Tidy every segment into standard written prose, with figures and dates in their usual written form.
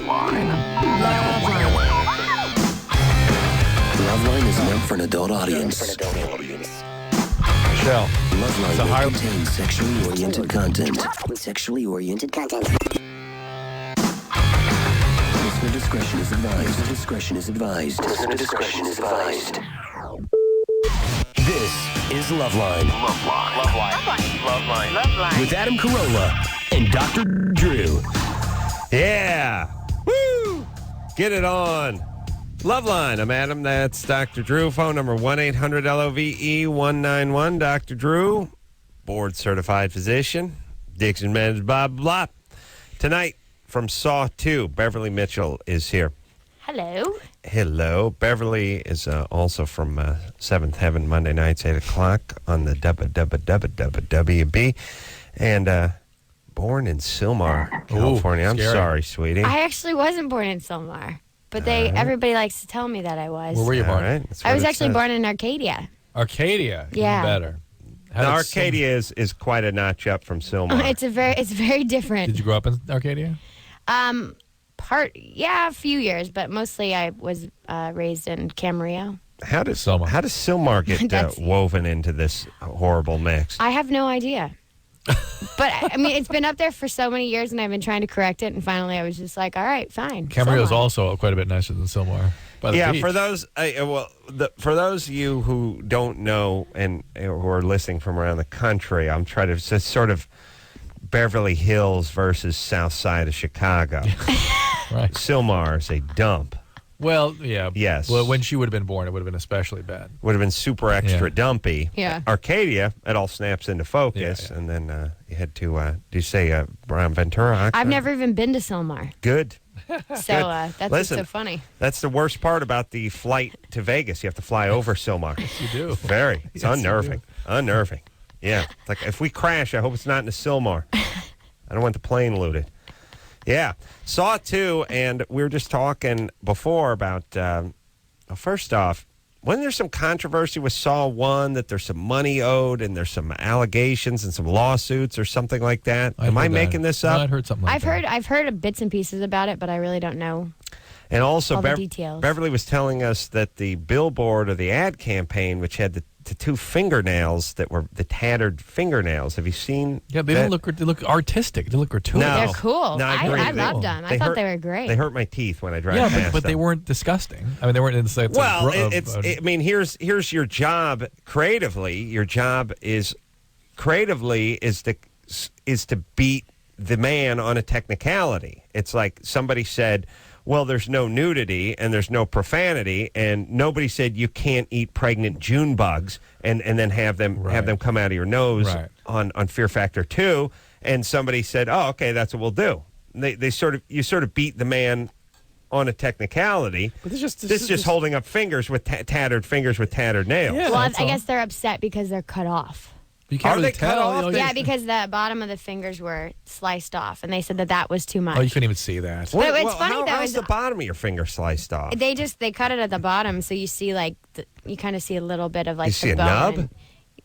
Loveline is meant for an adult audience. Michelle. Loveline may contain sexually oriented content. Listener discretion is advised. Listener discretion is advised. This is Loveline. Loveline. With Adam Carolla and Dr. Drew. Yeah. Woo! Get it on. Loveline. I'm Adam. That's Dr. Drew. Phone number 1-800-LOVE-191. Dr. Drew, board certified physician. Dixon Men's blah, blah. Tonight from Saw 2, Beverley Mitchell is here. Hello. Beverly is also from Seventh Heaven Monday nights, 8 o'clock on the WB. And born in Sylmar, California. I'm sorry, sweetie. I actually wasn't born in Sylmar, but everybody likes to tell me that I was. Where were you born? Right. I was actually born in Arcadia. Yeah. Even better. Now, Arcadia is quite a notch up from Sylmar. It's very different. Did you grow up in Arcadia? A few years, but mostly I was raised in Camarillo. How does Sylmar get woven into this horrible mix? I have no idea. But, I mean, it's been up there for so many years, and I've been trying to correct it, and finally I was just like, all right, fine. Camarillo is also quite a bit nicer than Sylmar. Yeah, for those for those of you who don't know and who are listening from around the country, I'm trying to it's sort of Beverly Hills versus South Side of Chicago. Right. Sylmar is a dump. Well, yeah. Yes. Well, when she would have been born, it would have been especially bad. Would have been super extra dumpy. Yeah. Arcadia, it all snaps into focus, and then you had to, do you say Brown Ventura? Accent? I've never even been to Sylmar. Good. So that's what's so funny. That's the worst part about the flight to Vegas. You have to fly over Sylmar. Yes, you do. Very. It's unnerving. Unnerving. Yeah. It's like, if we crash, I hope it's not in the Sylmar. I don't want the plane looted. Yeah. Saw 2, and we were just talking before about, first off, wasn't there some controversy with Saw 1 that there's some money owed and there's some allegations and some lawsuits or something like that? Am I making this up? No, I'd heard something like that. I've heard bits and pieces about it, but I really don't know. And also, all the details. Beverly was telling us that the billboard or the ad campaign, which had the two fingernails that were the tattered fingernails. Have you seen? Yeah, they look artistic. They look gratuitous. They're cool. No, I loved them. I thought they were great. They hurt my teeth when I drive past them. But they weren't disgusting. I mean, they weren't in the well, I mean, here's your job creatively. Your job is to beat the man on a technicality. It's like somebody said, well, there's no nudity and there's no profanity, and nobody said you can't eat pregnant June bugs and then have them come out of your nose on Fear Factor 2. And somebody said, oh, okay, that's what we'll do. You sort of beat the man on a technicality. But this is just holding up fingers with tattered fingers with tattered nails. Yeah, well, I guess they're upset because they're cut off. You can't really cut off? Yeah, because the bottom of the fingers were sliced off, and they said that was too much. Oh, you couldn't even see that. But it's funny though. How's the bottom of your finger sliced off? They cut it at the bottom, so you see you kind of see a little bit of like. You see the a bone.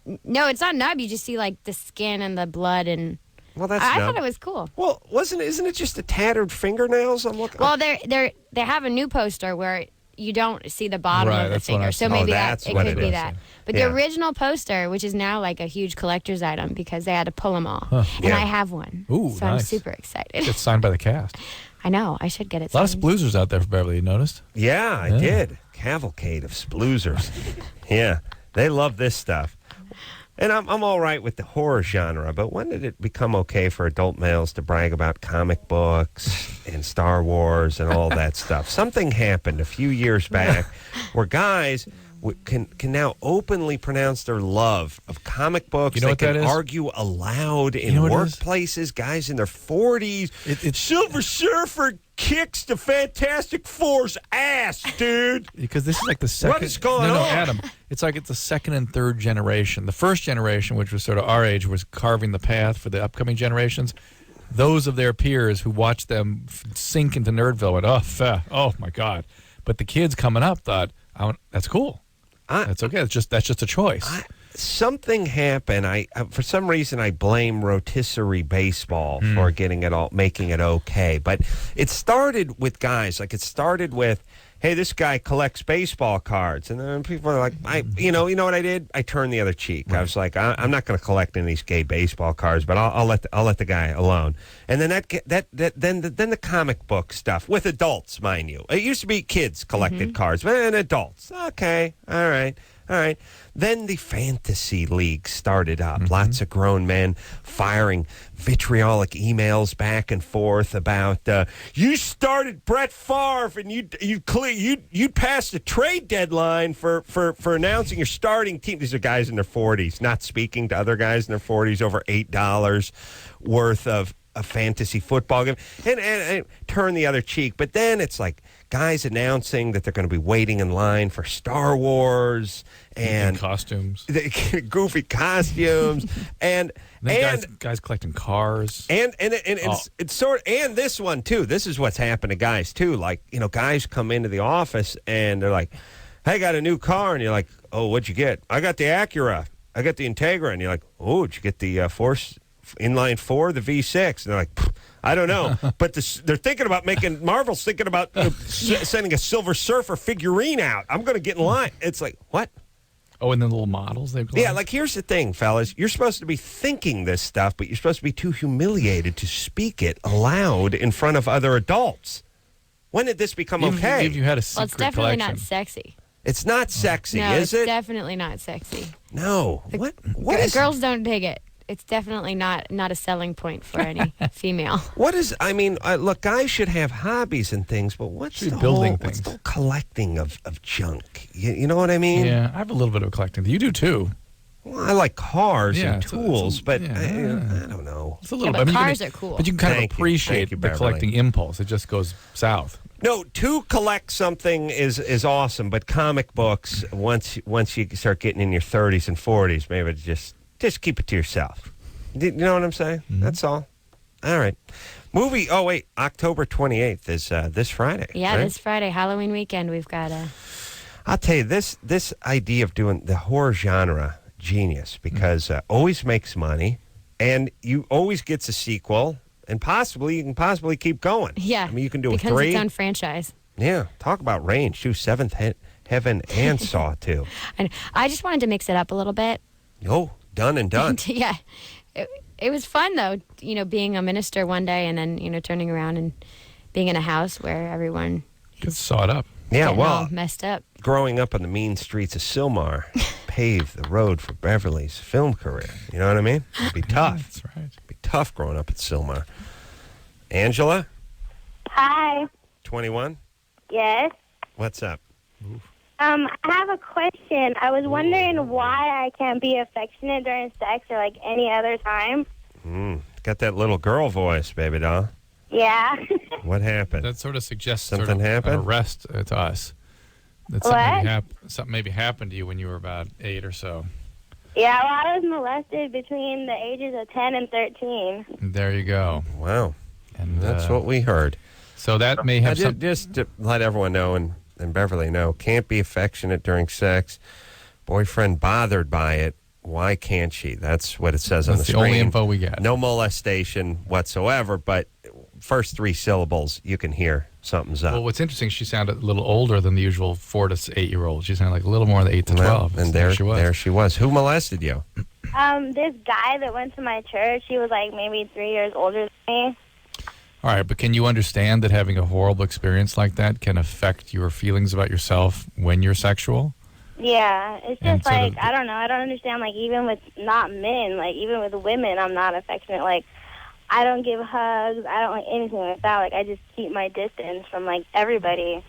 nub? No, it's not nub. You just see like the skin and the blood, and well, that's. I thought it was cool. Well, isn't it just the tattered fingernails? I'm looking. Well, they have a new poster where you don't see the bottom of the finger, so maybe it could be that. But the original poster, which is now like a huge collector's item because they had to pull them all, and I have one. Ooh, so I'm super excited. It's signed by the cast. I know. I should get it. A lot of sploozers out there for Beverly. You noticed? Yeah, I did. Cavalcade of sploozers. Yeah, they love this stuff. And I'm all right with the horror genre, but when did it become okay for adult males to brag about comic books and Star Wars and all that stuff? Something happened a few years back where guys can now openly pronounce their love of comic books. You know they what can that is? argue aloud in workplaces. Guys in their 40s. It's Silver Surfer kicks the Fantastic Four's ass, dude. Because this is like the second. What is going on? No, Adam. It's like it's the second and third generation. The first generation, which was sort of our age, was carving the path for the upcoming generations. Those of their peers who watched them sink into Nerdville went, oh my God. But the kids coming up thought, that's cool. That's okay. That's just a choice. something happened. For some reason, I blame rotisserie baseball for making it okay. But it started with guys. Like, it started with, hey, this guy collects baseball cards. And then people are like, you know what I did? I turned the other cheek. Right. I was like, I'm not going to collect any of these gay baseball cards, but I'll let the guy alone. And then then the comic book stuff with adults, mind you. It used to be kids collected cards, but then adults. Okay, all right. Then the fantasy league started up. Lots of grown men firing vitriolic emails back and forth about you started Brett Favre and you passed the trade deadline for announcing your starting team. These are guys in their 40s, not speaking to other guys in their 40s over $8 worth of a fantasy football game, and turn the other cheek. But then it's like guys announcing that they're going to be waiting in line for Star Wars and costumes, goofy costumes, and guys collecting cars, and it's sort of, and this one too. This is what's happened to guys too. Like, guys come into the office and they're like, "Hey, I got a new car," and you're like, "Oh, what'd you get?" "I got the Acura. I got the Integra," and you're like, "Oh, did you get the Force Inline 4, the V6?" And they're like, I don't know. But they're thinking about Marvel's thinking about sending a Silver Surfer figurine out. I'm going to get in line. It's like, what? Oh, and the little models they've got? Yeah, like, here's the thing, fellas. You're supposed to be thinking this stuff, but you're supposed to be too humiliated to speak it aloud in front of other adults. When did this become okay? If you had a secret it's definitely collection. not sexy. It's not sexy, no, is it? It's definitely not sexy. No. What is... Girls don't dig it. It's definitely not a selling point for any female. What is, look, guys should have hobbies and things, but what's the whole collecting of junk? You know what I mean? Yeah, I have a little bit of collecting. You do too. Well, I like cars and tools, but I don't know. It's a little bit. Cars are cool. But you can kind of appreciate the collecting impulse. It just goes south. No, to collect something is awesome, but comic books, once you start getting in your 30s and 40s, maybe just keep it to yourself. You know what I'm saying? Mm-hmm. That's all. All right. Movie, October 28th is this Friday. Yeah, right? This Friday, Halloween weekend, we've got I'll tell you, this idea of doing the horror genre, genius, because always makes money, and you always gets a sequel, and you can possibly keep going. Yeah. I mean, you can do a 3. Becomes its own franchise. Yeah. Talk about range, too. Seventh Heaven and Saw 2. And I just wanted to mix it up a little bit. Oh, done and done. Yeah. It was fun, though, being a minister one day and then, turning around and being in a house where everyone gets sawed up. Yeah, all messed up. Growing up on the mean streets of Sylmar paved the road for Beverly's film career. You know what I mean? It'd be tough. That's right. It'd be tough growing up at Sylmar. Angela? Hi. 21? Yes. What's up? I have a question. I was wondering why I can't be affectionate during sex or like any other time. Got that little girl voice, baby doll. Yeah. What happened? That sort of suggests something happened? An arrest to us. That something maybe happened to you when you were about 8 or so. Yeah, well, I was molested between the ages of 10 and 13. There you go. Wow. And that's what we heard. So that may have just to let everyone know and Beverly know, can't be affectionate during sex. Boyfriend bothered by it. Why can't she? That's what it says on the screen. That's the only info we get. No molestation whatsoever, but first 3 syllables, you can hear something's up. Well, what's interesting, she sounded a little older than the usual 4 to 8-year-old. She sounded like a little more than 8 to 12. And there she was. Who molested you? This guy that went to my church, he was like maybe 3 years older than me. All right, but can you understand that having a horrible experience like that can affect your feelings about yourself when you're sexual? Yeah, it's just like, I don't know. I don't understand, like, even with not men, like, even with women, I'm not affectionate. Like, I don't give hugs. I don't like anything like that. Like, I just keep my distance from, like, everybody.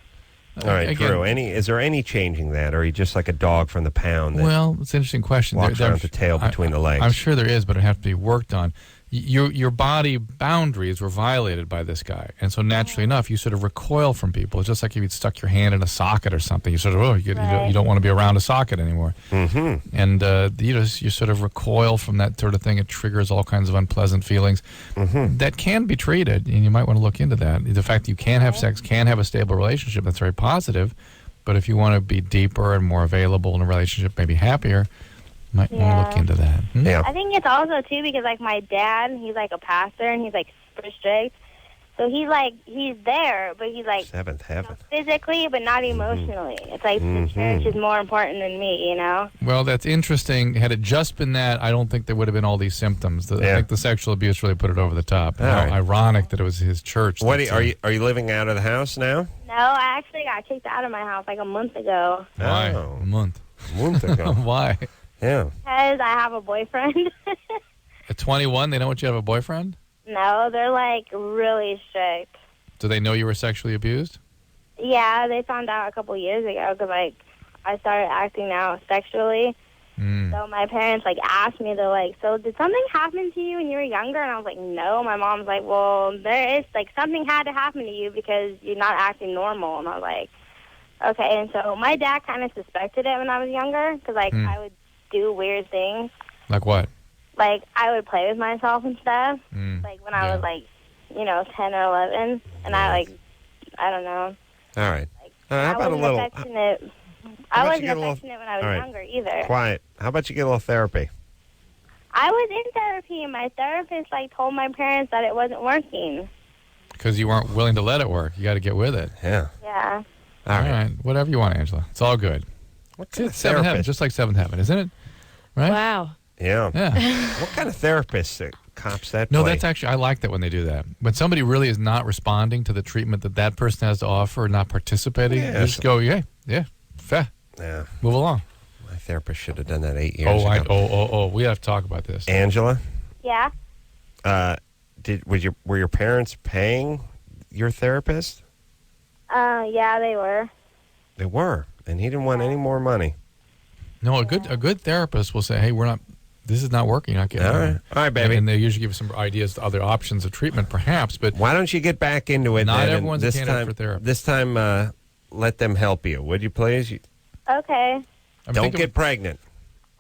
All right, Drew, is there any changing that, or are you just like a dog from the pound? Well, it's an interesting question. Walks around with the tail between the legs. I'm sure there is, but it have to be worked on. Your body boundaries were violated by this guy, and so naturally enough, you sort of recoil from people. It's just like if you'd stuck your hand in a socket or something. You sort of you don't want to be around a socket anymore, and you sort of recoil from that sort of thing. It triggers all kinds of unpleasant feelings that can be treated, and you might want to look into that. The fact that you can have sex, can have a stable relationship, that's very positive. But if you want to be deeper and more available in a relationship, maybe happier, Might want to look into that. Yeah. I think it's also, too, because, like, my dad, he's, like, a pastor, and he's, like, super strict. So he's there, but he's, like, Seventh heaven. Physically, but not emotionally. It's like the church is more important than me, you know? Well, that's interesting. Had it just been that, I don't think there would have been all these symptoms. I think the sexual abuse really put it over the top. Right. Ironic that it was his church. What are you living out of the house now? No, I actually got kicked out of my house like a month ago. Why? Oh. A month ago. Why? Yeah. Because I have a boyfriend. At 21, they don't want you to have a boyfriend? No, they're, like, really strict. Do they know you were sexually abused? Yeah, they found out a couple years ago because, like, I started acting out sexually. So my parents, like, asked me, they're like, so did something happen to you when you were younger? And I was like, no. My mom's like, well, there is, like, something had to happen to you because you're not acting normal. And I was like, okay. And so my dad kind of suspected it when I was younger because, like, I would do weird things. Like what? Like, I would play with myself and stuff. Like, when I was, like, 10 or 11. And I don't know. All right. Like, how about a little... Affectionate. I wasn't affectionate when I was younger either. Quiet. How about you get a little therapy? I was in therapy, and my therapist, like, told my parents that it wasn't working. Because you weren't willing to let it work. You got to get with it. Yeah. Yeah. All right. Whatever you want, Angela. It's all good. What kind of Seventh therapist? heaven, just like seventh heaven, isn't it? Right? Wow. Yeah. Yeah. What kind of therapist cops that No, play? that's actually, I like that when they do that. When somebody really is not responding to the treatment that person has to offer, not participating, you just go, fair. Yeah. Move along. My therapist should have done that 8 years ago. We have to talk about this. Angela? Yeah. Were your parents paying your therapist? Yeah, they were. They were, and he didn't want any more money. No, a good therapist will say, hey, this is not working. You're not getting All right, baby. And they usually give you some ideas to other options of treatment, perhaps. But why don't you get back into it? Not then, everyone's a candidate for therapy. This time, let them help you, would you please? Okay. Don't get pregnant.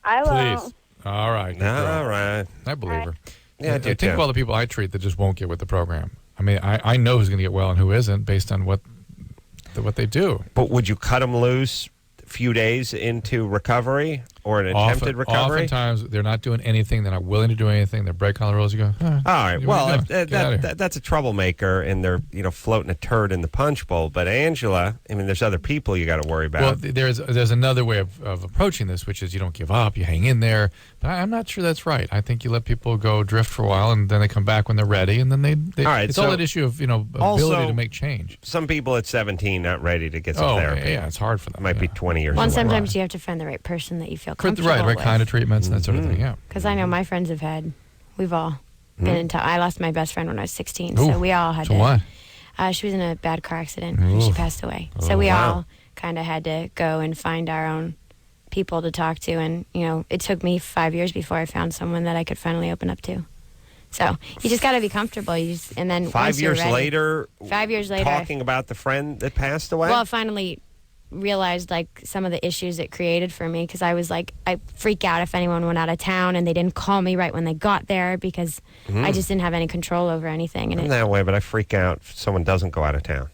I will. Please. All right. All right. I believe her. Yeah, I do think of all the people I treat that just won't get with the program. I mean, I know who's going to get well and who isn't based on what they do. But would you cut them loose a few days into recovery or an attempted recovery? Oftentimes, they're not doing anything. They're not willing to do anything. They're breaking all the rules. You go, all right. Well, that's a troublemaker, and they're floating a turd in the punch bowl. But Angela, I mean, there's other people you got to worry about. Well, there's another way of approaching this, which is you don't give up. You hang in there. But I'm not sure that's right. I think you let people go drift for a while, and then they come back when they're ready, and then they all right, it's all an issue of ability to make change. Some people at 17 not ready to get some therapy. Yeah, it's hard for them. It might be 20 years. Well, away. sometimes you have to find the right person that you feel comfortable right with. kind of treatments and that sort of thing. Yeah, because I know my friends we've all been in touch. I lost my best friend when I was 16, so we all had to. What? She was in a bad car accident and she passed away. So we all kind of had to go and find our own people to talk to, and it took me 5 years before I found someone that I could finally open up to. So you just got to be comfortable. And then 5 years later, 5 years later, talking about the friend that passed away. Well, I finally realized some of the issues it created for me, because I was I freak out if anyone went out of town and they didn't call me right when they got there, because I just didn't have any control over anything. And I'm that way, but I freak out if someone doesn't go out of town.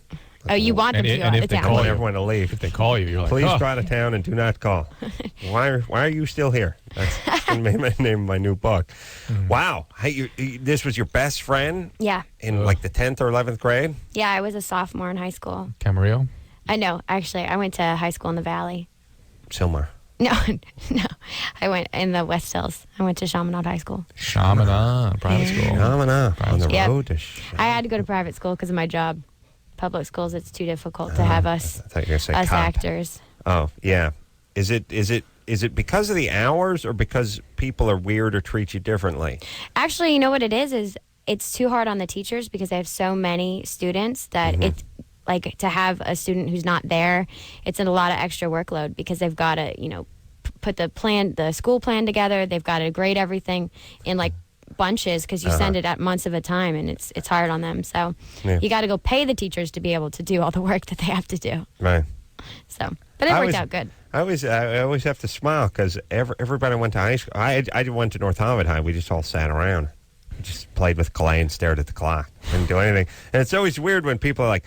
Oh, you want them to go out of town? I want everyone to leave. If they call you, you're like, please go out of town and do not call. Why are you still here? That's going to be my name of my new book. Wow. Hey, this was your best friend? Yeah. In like the 10th or 11th grade? Yeah, I was a sophomore in high school. Camarillo? No, actually, I went to high school in the Valley. Silmar. No. I went in the West Hills. I went to Chaminade High School. Chaminade, private school. Chaminade, on the road to I had to go to private school because of my job. Public schools, it's too difficult to have us actors. Oh, yeah. Is it because of the hours or because people are weird or treat you differently? Actually, you know what it is it's too hard on the teachers because they have so many students that it's to have a student who's not there, it's a lot of extra workload because they've got to, put the school plan together. They've got to grade everything in bunches because you send it at months of a time, and it's hard on them. So you got to go pay the teachers to be able to do all the work that they have to do. Right. So, but it worked out good. I always have to smile because everybody went to high school. I went to North Harvard High. We just all sat around. We just played with clay and stared at the clock. Didn't do anything. And it's always weird when people are like,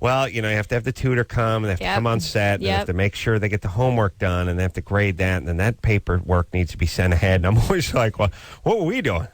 well, you have to have the tutor come, and they have to come on set, and they have to make sure they get the homework done, and they have to grade that, and then that paperwork needs to be sent ahead. And I'm always like, well, what were we doing?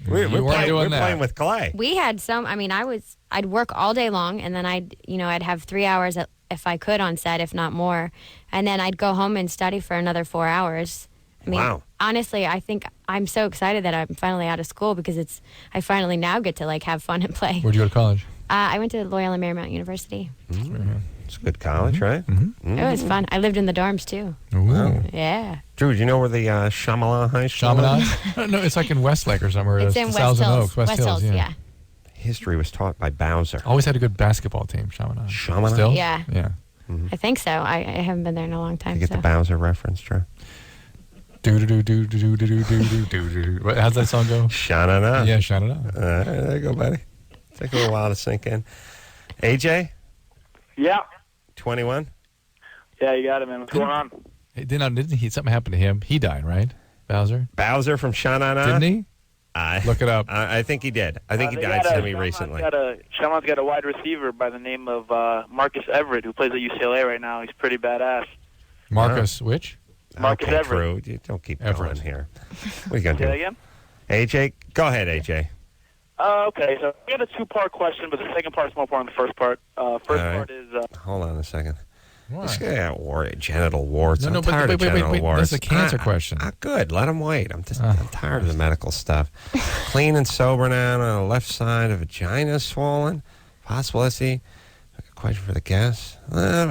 We're playing with clay. We had I'd work all day long, and then I'd have 3 hours if I could on set, if not more. And then I'd go home and study for another 4 hours. I mean, honestly, I think I'm so excited that I'm finally out of school because I finally now get to have fun and play. Where'd you go to college? I went to Loyola Marymount University. Mm-hmm. It's a good college, right? Mm-hmm. It was fun. I lived in the dorms, too. Ooh. Yeah. Drew, do you know where the Chaminade High School is? No, it's like in Westlake or somewhere. It's in West Hills. West Hills, yeah. History was taught by Bowser. Always had a good basketball team, Chaminade. Chaminade? Still? Yeah. Yeah. Mm-hmm. I think so. I haven't been there in a long time. You get the Bowser reference, Drew? How's that song go? Sha-na-na. Yeah, sha-na-na. There you go, buddy. Take a little while to sink in. AJ? Yeah. 21? Yeah, you got it, man. What's going on? Didn't something happen to him? He died, right? Bowser? Bowser from Sha-na-na? Didn't he? Look it up. I think he did. I think he died semi-recently. Shyamalan's got a wide receiver by the name of Marcus Everett, who plays at UCLA right now. He's pretty badass. Marcus, which? Marcus Everett. True. Don't keep Everett going here. What are you going to do? Say that again? AJ? Go ahead, AJ. Okay, so we got a two-part question, but the second part's more important than the first part. Part is... Hold on a second. What? This guy got genital warts. No, I'm tired of genital warts. That's a cancer question. Good. Let him wait. I'm tired of the medical stuff. Clean and sober now on the left side of vagina swollen. Possible SE. Question for the guest. I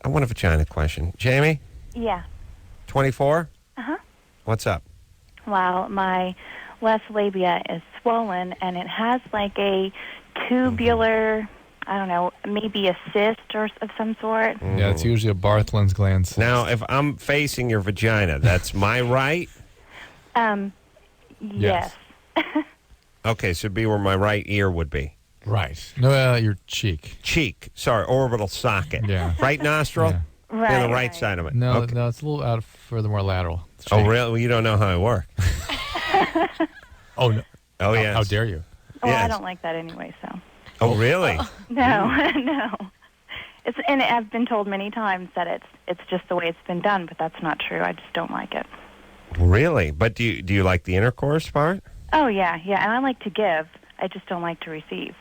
want a vagina question. Jamie? Yeah. 24? Uh-huh. What's up? Well, my left labia is swollen, and it has like a tubular, I don't know, maybe a cyst or of some sort. Yeah, it's usually a Bartholin's gland cyst. Now, if I'm facing your vagina, that's my right? Yes. Okay, so it'd be where my right ear would be. Right. No, your cheek. Cheek. Sorry, orbital socket. Yeah. Right nostril? Yeah. Right. And the right side of it. No, Okay. no, it's a little out further more lateral. Oh, really? Well, you don't know how I work. Oh, no. Oh, yes. How dare you? Well, Yes. I don't like that anyway, so. Oh, really? No, no. And I've been told many times that it's just the way it's been done, but that's not true. I just don't like it. Really? But do you like the intercourse part? Oh, yeah, and I like to give. I just don't like to receive.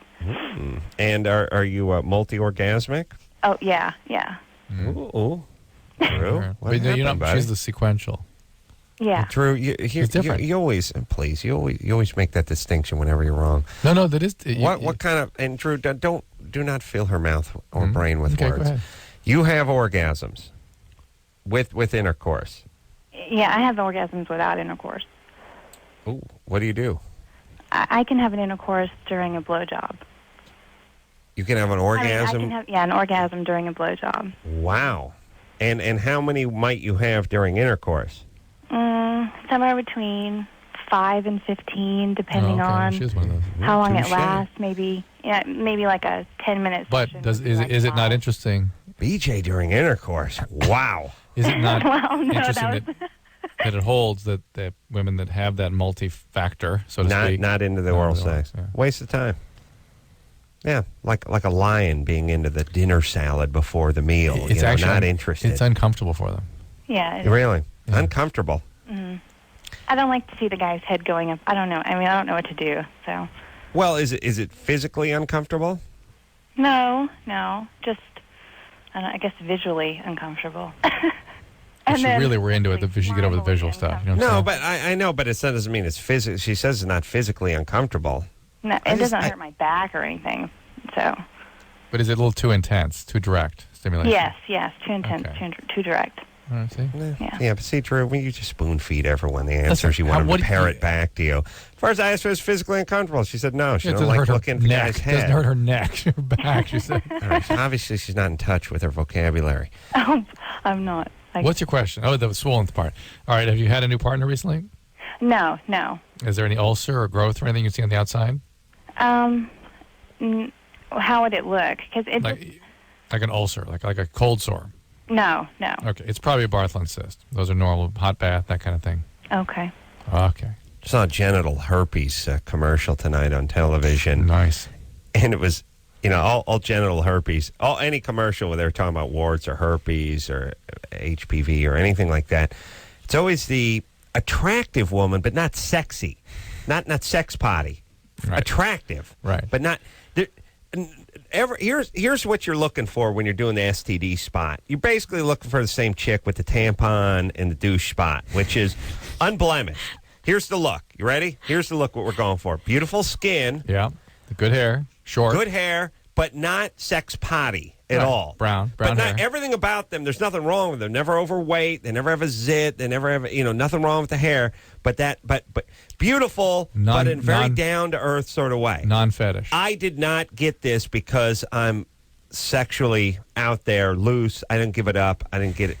And are you multi-orgasmic? Oh, yeah. Ooh. Drew, what But you're happened, not, buddy? she's the sequential. Yeah. Drew, It's different. you always, please, you always make that distinction whenever you're wrong. No, that is... What kind of, and Drew, do not fill her mouth or brain with Okay, go words. ahead. You have orgasms with intercourse. Yeah, I have orgasms without intercourse. Ooh, what do you do? I can have an intercourse during a blowjob. You can have an orgasm? I can have, an orgasm during a blowjob. Wow. And how many might you have during intercourse? Somewhere between 5 and 15, depending on She is one of those. how long it Touche. lasts. Maybe like a 10-minute But session. is it not interesting? BJ during intercourse. Wow. Is it not Well, no, interesting that was... that it holds that women that have that multi-factor, so to speak... Not into the oral sex. Yeah. Waste of time. Yeah, like a lion being into the dinner salad before the meal. It's actually not interested. It's uncomfortable for them. Yeah. Really? Yeah. Uncomfortable. I don't like to see the guy's head going up. I don't know. I mean, I don't know what to do. So. Well, is it physically uncomfortable? No. Just, I guess visually uncomfortable. If you really were into it, you should get over the visual stuff. You know what I'm saying? But I know, but it doesn't mean it's physical. She says it's not physically uncomfortable. No, it doesn't hurt my back or anything. So. But is it a little too intense, too direct stimulation? Yes, too intense, Okay. too direct. All right, see? Yeah, but see, Drew, when you just spoon feed everyone the answers, you want them to parrot back to you. As far as I asked her, was physically uncomfortable. She said no. She It doesn't doesn't like hurt looking her at the neck. guy's It head. doesn't hurt her neck, her back, she said. All right, so obviously, she's not in touch with her vocabulary. Oh, I'm not. What's your question? Oh, the swollen part. All right, have you had a new partner recently? No. Is there any ulcer or growth or anything you see on the outside? How would it look? Because it Like an ulcer, like a cold sore. No. Okay, it's probably a Bartholin's cyst. Those are normal, hot bath, that kind of thing. Okay. Okay. Saw a genital herpes commercial tonight on television. Nice. And it was all genital herpes, any commercial where they're talking about warts or herpes or HPV or anything like that, it's always the attractive woman, but not sexy, not sex potty, attractive, but not. Here's what you're looking for when you're doing the STD spot. You're basically looking for the same chick with the tampon and the douche spot, which is unblemished. Here's the look. You ready? Here's the look. What we're going for: beautiful skin, good hair, short, good hair, but not sex potty at all. Brown but hair. Not everything about them. There's nothing wrong with them. They're never overweight. They never have a zit. They never have nothing wrong with the hair. But beautiful, but in very down to earth sort of way. Non-fetish. I did not get this because I'm sexually out there, loose. I didn't give it up. I didn't get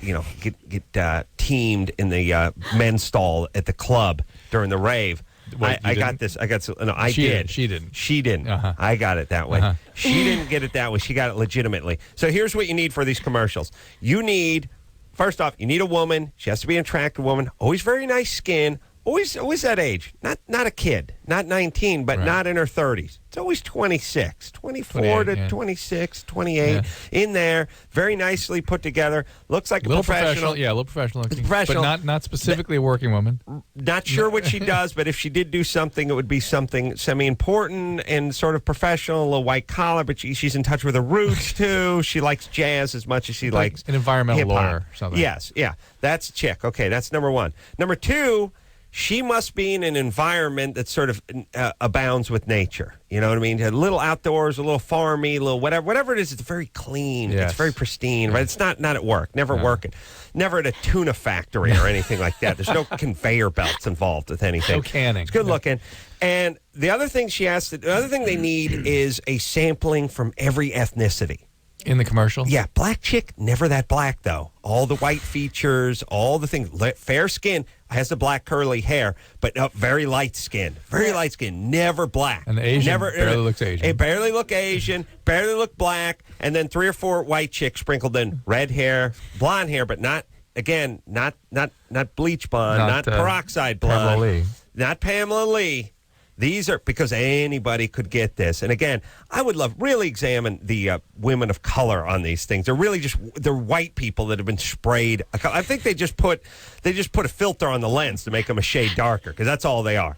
get teamed in the men's stall at the club during the rave. Wait, I got this. I did. She didn't. She didn't. Uh-huh. I got it that way. She didn't get it that way. She got it legitimately. So here's what you need for these commercials. You need, first off, you need a woman. She has to be an attractive woman. Always very nice skin. Always that age. Not a kid. Not 19, but not in her 30s. It's always 26, 24 to 26, 28. In there, very nicely put together. Looks like a professional. Yeah, a little professional looking. Professional. But not specifically a working woman. Not sure what she does, but if she did do something, it would be something semi-important and sort of professional, a little white collar, but she's in touch with her roots, too. She likes jazz as much as she likes an environmental hip-hop. lawyer or something. Yes, yeah. That's a chick. Okay, that's number one. Number two, she must be in an environment that sort of abounds with nature. You know what I mean? A little outdoors, a little farmy, a little whatever it is. It's very clean. Yes. It's very pristine. Right? It's not at work. Never working. Never at a tuna factory or anything like that. There's no conveyor belts involved with anything. No canning. It's good looking. And the other thing the other thing they need is a sampling from every ethnicity. In the commercial? Yeah, black chick, never that black, though. All the white features, all the things. Fair skin, has the black curly hair, but very light skin. Very light skin, never black. And the Asian barely looks Asian. It barely look Asian, barely look black, and then 3 or 4 white chicks sprinkled in red hair, blonde hair, but not bleach blonde, not peroxide blonde. Pamela Lee. Not Pamela Lee. These are because anybody could get this. And again, I would really examine the women of color on these things. They're white people that have been sprayed. I think they just put a filter on the lens to make them a shade darker because that's all they are.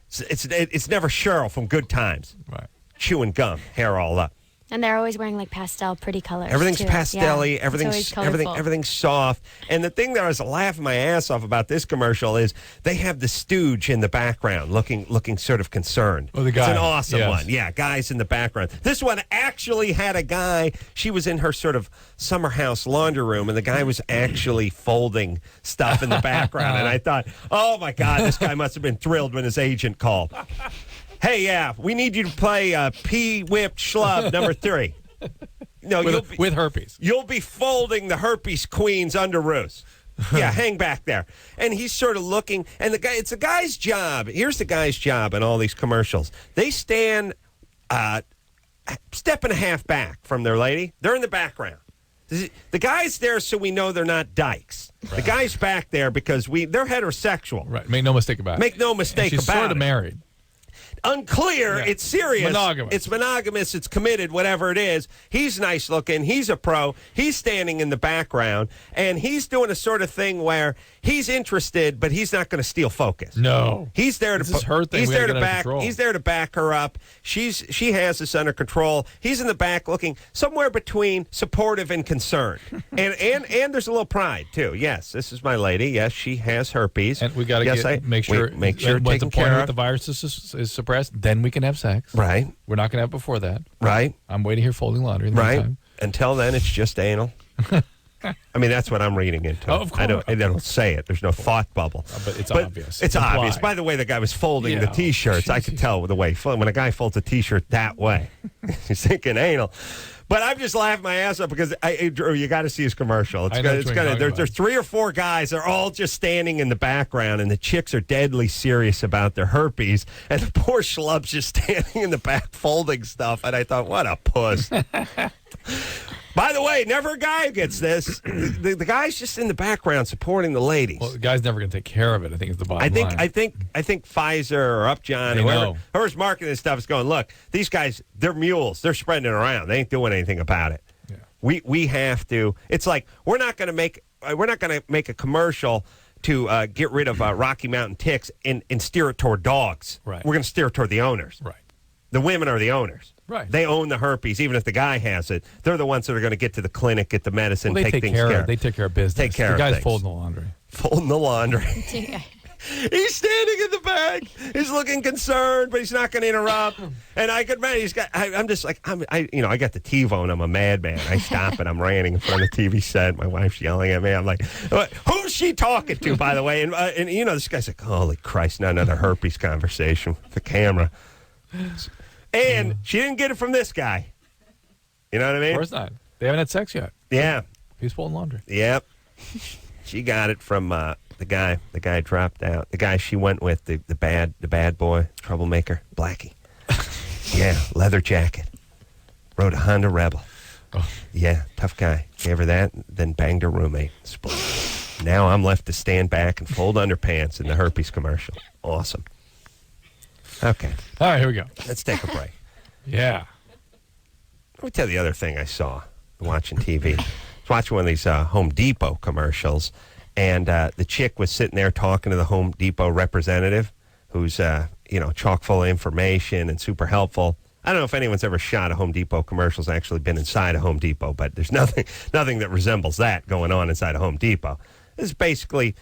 It's never Cheryl from Good Times. Right. Chewing gum, hair all up. And they're always wearing like pastel, pretty colors. Everything's too. pastel-y. Yeah, Everything's soft. And the thing that I was laughing my ass off about this commercial is they have the stooge in the background, looking sort of concerned. Oh, the guy. It's an awesome Yes. one. Yeah, guys in the background. This one actually had a guy. She was in her sort of summer house laundry room, and the guy was actually folding stuff in the background. And I thought, oh my God, this guy must have been thrilled when his agent called. Hey, we need you to play P-Whipped Schlub number 3. No, with herpes. You'll be folding the herpes queen's underoos. Yeah, hang back there. And he's sort of looking, and it's the guy's job. Here's the guy's job in all these commercials. They stand step and a half back from their lady. They're in the background. The guy's there so we know they're not dykes. Right. The guy's back there because they're heterosexual. Right. Make no mistake about it. Make no mistake and she's about it. Sort of married. Unclear. Yeah. It's serious. Monogamous. It's monogamous. It's committed, whatever it is. He's nice looking. He's a pro. He's standing in the background, and he's doing a sort of thing where he's interested, but he's not going to steal focus. No. He's there to this is her thing. He's there to back. Control. He's there to back her up. She has this under control. He's in the back looking somewhere between supportive and concerned. and there's a little pride too. Yes, this is my lady. Yes, she has herpes. And we got to make sure once the point of the virus is suppressed, then we can have sex. Right. We're not going to have before that. Right. I'm waiting here folding laundry in the right. meantime. Until then, it's just anal. I mean, that's what I'm reading into. Oh, of course. I don't say it. There's no thought bubble. But it's obvious. It's obvious. By the way, the guy was folding the T-shirts. I could tell the way. When a guy folds a T-shirt that way, he's thinking anal. But I'm just laughing my ass up because Drew, you got to see his commercial. There's 3 or 4 guys. They're all just standing in the background, and the chicks are deadly serious about their herpes, and the poor schlub's just standing in the back folding stuff. And I thought, what a puss. By the way, never a guy who gets this. The guy's just in the background supporting the ladies. Well, the guy's never going to take care of it. I think is the bottom line. I think Pfizer or Upjohn, whoever's marketing this stuff is going, look, these guys, they're mules. They're spreading it around. They ain't doing anything about it. Yeah. We have to. It's like we're not going to make a commercial to get rid of Rocky Mountain ticks and steer it toward dogs. Right. We're going to steer it toward the owners. Right. The women are the owners. Right. They own the herpes, even if the guy has it. They're the ones that are going to get to the clinic, get the medicine, take things care of. They take care of business. Take care the of guy's things. folding the laundry. Folding the laundry. He's standing in the back. He's looking concerned, but he's not going to interrupt. And I could imagine I'm just like I got the TiVo. I'm a madman. I stop and I'm ranting in front of the TV set. My wife's yelling at me. I'm like, who's she talking to? By the way, and this guy's like, holy Christ, not another herpes conversation with the camera. And she didn't get it from this guy. You know what I mean? Of course not. They haven't had sex yet. Yeah. He's folding laundry. Yep. She got it from the guy. The guy dropped out. The guy she went with, the bad boy, troublemaker, Blackie. Yeah, leather jacket. Rode a Honda Rebel. Oh. Yeah, tough guy. Gave her that, then banged her roommate. Split. Now I'm left to stand back and fold underpants in the herpes commercial. Awesome. Okay. All right, here we go. Let's take a break. Yeah. Let me tell you the other thing I saw watching TV. I was watching one of these Home Depot commercials, and the chick was sitting there talking to the Home Depot representative, who's chock full of information and super helpful. I don't know if anyone's ever shot a Home Depot commercial, has actually been inside a Home Depot, but there's nothing that resembles that going on inside a Home Depot. This is basically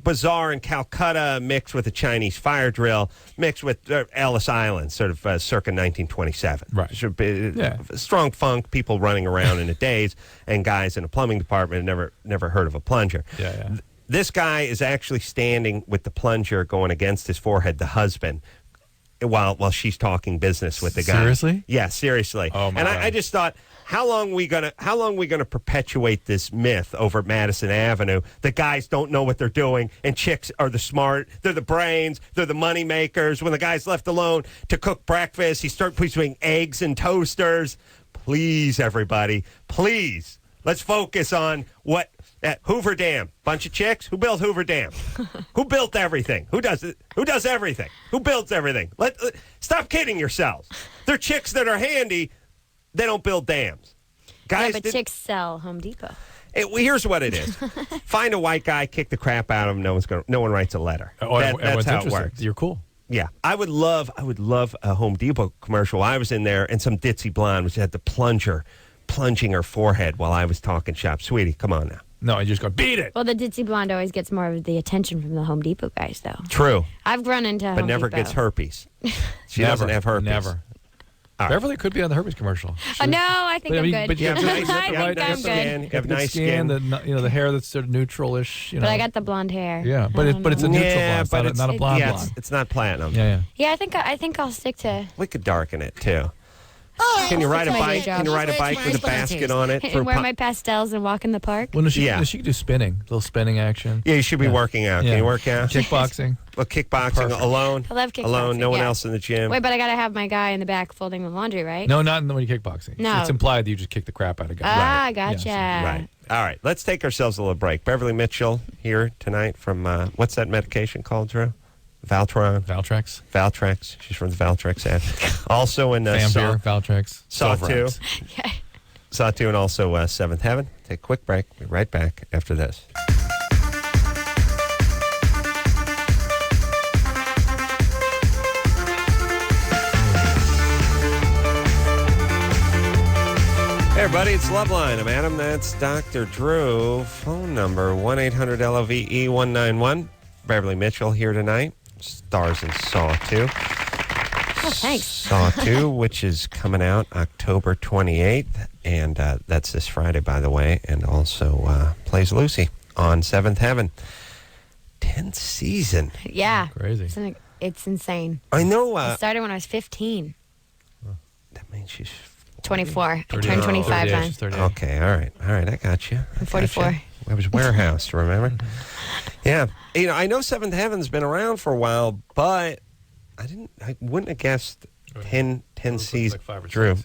bazaar in Calcutta mixed with a Chinese fire drill mixed with Ellis Island, sort of circa 1927. Right. Should be, strong funk, people running around in a daze, and guys in a plumbing department never heard of a plunger. Yeah. This guy is actually standing with the plunger going against his forehead, the husband, while she's talking business with the guy. Seriously? Yeah, seriously. Oh my God. I just thought, how long we gonna perpetuate this myth over Madison Avenue? The guys don't know what they're doing, and chicks are the smart. They're the brains. They're the money makers. When the guy's left alone to cook breakfast, he starts putting eggs in toasters. Please, everybody, please, let's focus on what Hoover Dam. Bunch of chicks. Who built Hoover Dam? Who built everything? Who does it? Who does everything? Who builds everything? Stop kidding yourselves. They're chicks that are handy. They don't build dams. Guys, but chicks sell Home Depot. Here's what it is. Find a white guy, kick the crap out of him. No one writes a letter. That's how it works. You're cool. Yeah, I would love a Home Depot commercial. I was in there, and some ditzy blonde which had the plunger plunging her forehead while I was talking shop. Sweetie, come on now. No, I just go, beat it. Well, the ditzy blonde always gets more of the attention from the Home Depot guys, though. True. I've run into But Home never Depot. gets herpes. She doesn't have herpes. Never. Right. Beverly could be on the herpes commercial. No, I think I'm good. But you have nice, I think I'm skin. good. You have nice skin. The hair that's sort of neutral-ish. But I got the blonde hair. Yeah, but it's a neutral blonde, but it's not a blonde blonde. It's not platinum. Yeah. Yeah, I think I'll stick to. We could darken it too. Oh, Can you ride a that's my bike? day job. Can you ride a bike with a basket on it? And wear my pastels and walk in the park. Well, no, she could do spinning, a little spinning action. Yeah, you should be working out. Can you work out? Kickboxing. Well, kickboxing alone. I love kickboxing. Alone, no one yeah. else in the gym. Wait, but I gotta have my guy in the back folding the laundry, right? No, not when you kickboxing. No. It's implied that you just kick the crap out of guys. Ah, gotcha. Right. All right. Let's take ourselves a little break. Beverley Mitchell here tonight from what's that medication called, Drew? Valtrex. She's from the Valtrex ad. Also in Vampire, Valtrex. Saw 2. Yeah. Saw 2 and also Seventh Heaven. Take a quick break. We'll be right back after this. Hey, everybody, it's Loveline. I'm Adam. That's Dr. Drew. Phone number 1-800-LOVE-191. Beverley Mitchell here tonight. Stars in Saw 2. Oh, thanks. Saw 2, which is coming out October 28th. And that's this Friday, by the way. And also plays Lucy on Seventh Heaven. 10th season. Yeah. Crazy. It's insane. I know. I started when I was 15. That means she's 24. I 30, turned 25 38, then. she's 38. Okay, all right, I got you. I'm 44. I was warehouse, remember? Yeah, I know Seventh Heaven's been around for a while, but I wouldn't have guessed 10 seasons. Like 5 or 6. Drew.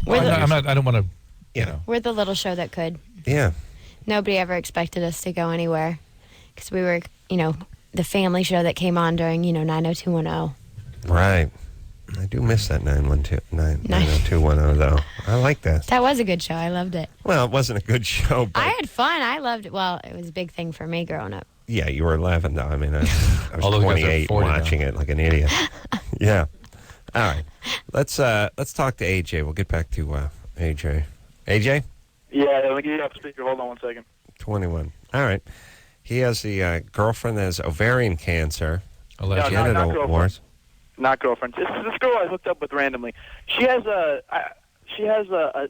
Well, I don't want to We're the little show that could. Yeah. Nobody ever expected us to go anywhere because we were, the family show that came on during, 90210. Right. I do miss that 90210, though. I like that. That was a good show. I loved it. Well, it wasn't a good show, but... I had fun. I loved it. Well, it was a big thing for me growing up. Yeah, you were 11, though. I mean, I was 28 watching it like an idiot. Yeah. All right. Let's talk to AJ. We'll get back to AJ. AJ? Yeah, let me get you off speaker. Hold on 1 second. 21. All right. He has the girlfriend that has ovarian cancer. Alleged genital warts. Not girlfriend. This is this girl I hooked up with randomly. She says that she had a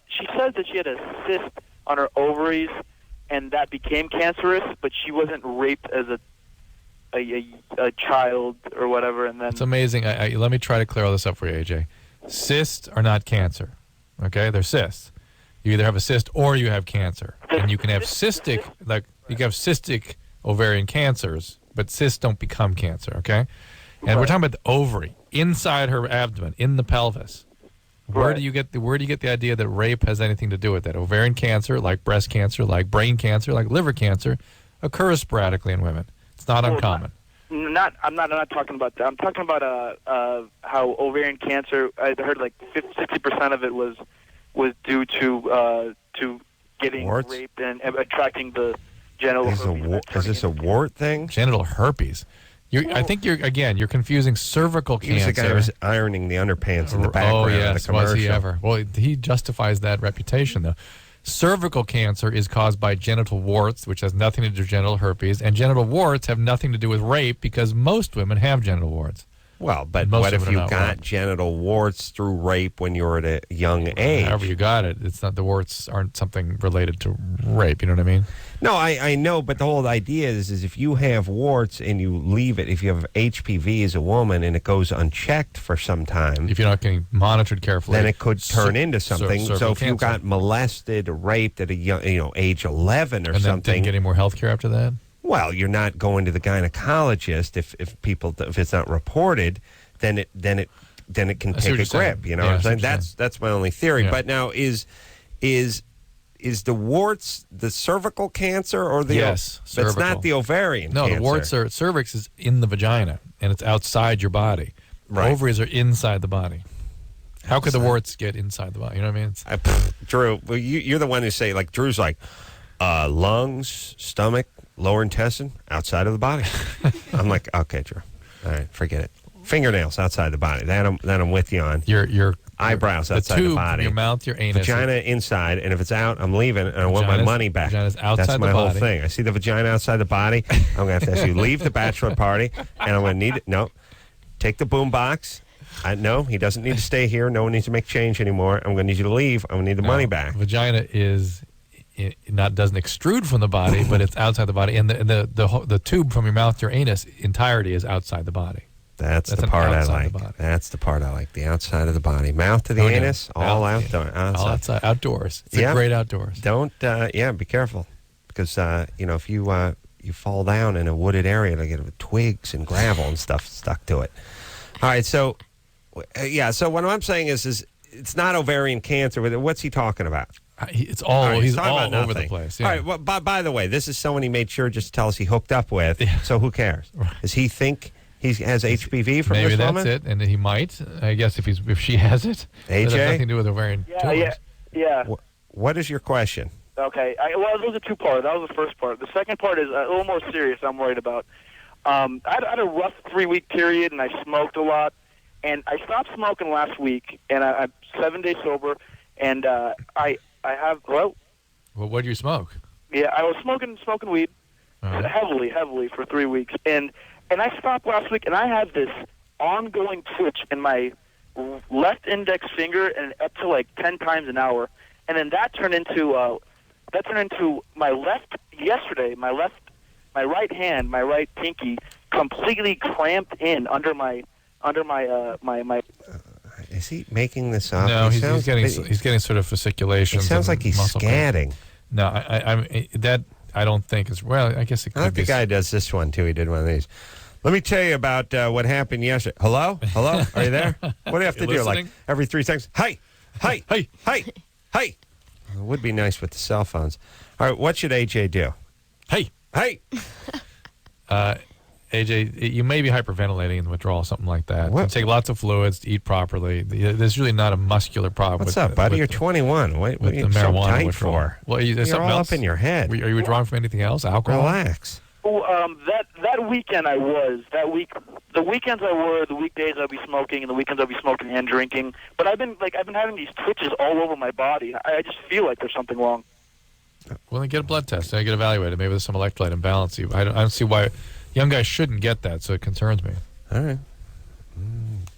cyst on her ovaries, and that became cancerous, but she wasn't raped as a child or whatever. And then it's amazing. Let me try to clear all this up for you, AJ. Cysts are not cancer. Okay, they're cysts. You either have a cyst or you have cancer, and you can have cystic ovarian cancers, but cysts don't become cancer. Okay. And we're talking about the ovary inside her abdomen, in the pelvis. Where do you get the idea that rape has anything to do with that? Ovarian cancer, like breast cancer, like brain cancer, like liver cancer, occurs sporadically in women. It's not uncommon. I'm not talking about that. I'm talking about how ovarian cancer. I heard like 60% of it was due to getting warts? raped and attracting the genital herpes. Is this a wart thing? Genital herpes. I think you're confusing cervical cancer. He was the guy who was ironing the underpants in the background of the commercial. Was he ever? Well, he justifies that reputation, though. Cervical cancer is caused by genital warts, which has nothing to do with genital herpes, and genital warts have nothing to do with rape because most women have genital warts. Well, but what if you got genital warts through rape when you were at a young age? However you got it, it's not, the warts aren't something related to rape. You know what I mean? No, I know, but the whole idea is if you have warts and you leave it, if you have HPV as a woman and it goes unchecked for some time, if you're not getting monitored carefully, then it could turn into something. So if you got molested or raped at a young, age 11 or and something, then didn't get any more health care after that. Well, you're not going to the gynecologist if it's not reported, then it can take a grip. You know what I'm saying? That's my only theory. Yeah. But now is the warts the cervical cancer or the cervical. It's not the ovarian cancer. No, the warts are cervix is in the vagina and it's outside your body. Right. Ovaries are inside the body. How could the warts get inside the body? You know what I mean? Drew, well, you're the one who say, like, Drew's like lungs, stomach, lower intestine, outside of the body. I'm like, okay, Drew. All right, forget it. Fingernails outside the body. That I'm with you on. Your eyebrows outside the body. Your mouth, your anus. Vagina inside, and if it's out, I'm leaving, and I want my money back. Vagina's outside That's my the whole body. thing. I see the vagina outside the body. I'm going to have to ask you, leave the bachelor party, and I'm going to need it. No, take the boom box. No, he doesn't need to stay here. No one needs to make change anymore. I'm going to need you to leave. I'm going to need the money back. Vagina doesn't extrude from the body, but it's outside the body, and the tube from your mouth to your anus entirety is outside the body. That's the part I like. That's the part I like. The outside of the body, mouth to the anus, all outdoor, all outside, outdoors. It's a great outdoors. Don't be careful because if you fall down in a wooded area, they get twigs and gravel and stuff stuck to it. All right, so so what I'm saying is it's not ovarian cancer. But what's he talking about? He's all over the place. Yeah. All right. Well, by the way, this is someone he made sure just to tell us he hooked up with. Yeah. So who cares? Does he think he has HPV from this woman? Maybe that's it, and he might. I guess if she has it, AJ, that has nothing to do with ovarian tumors. Yeah. What is your question? Okay. Well, those are two parts. That was the first part. The second part is a little more serious. I'm worried about. I had a rough 3-week period, and I smoked a lot. And I stopped smoking last week, and I'm 7 days sober, and I have, well, what do you smoke? Yeah, I was smoking weed heavily for 3 weeks, and I stopped last week, and I have this ongoing twitch in my left index finger, and up to like 10 times an hour, and then that turned into my left yesterday. My right hand, my right pinky, completely clamped in under my. Is he making this up? No, he's getting sort of fasciculations. It sounds like he's scatting. No, I don't think is well. I guess it could be. I think the guy does this one too. He did one of these. Let me tell you about what happened yesterday. Hello, are you there? What do you have to do? Listening? Like every 3 seconds? Hey. it would be nice with the cell phones. All right, what should AJ do? Hey. AJ, you may be hyperventilating in the withdrawal, something like that. What? Take lots of fluids, eat properly. There's really not a muscular problem. What's up, buddy? You're 21. What are you the so marijuana tight withdrawal for? Well, there's You're something all else up in your head. Are you withdrawing from anything else? Alcohol? Relax. Oh, that weekend I was. The weekends I were, the weekdays I'd be smoking, and the weekends I'd be smoking and drinking. But I've been having these twitches all over my body. I just feel like there's something wrong. Well, then get a blood test. Then get evaluated. Maybe there's some electrolyte imbalance. I don't see why young guys shouldn't get that, so it concerns me. All right.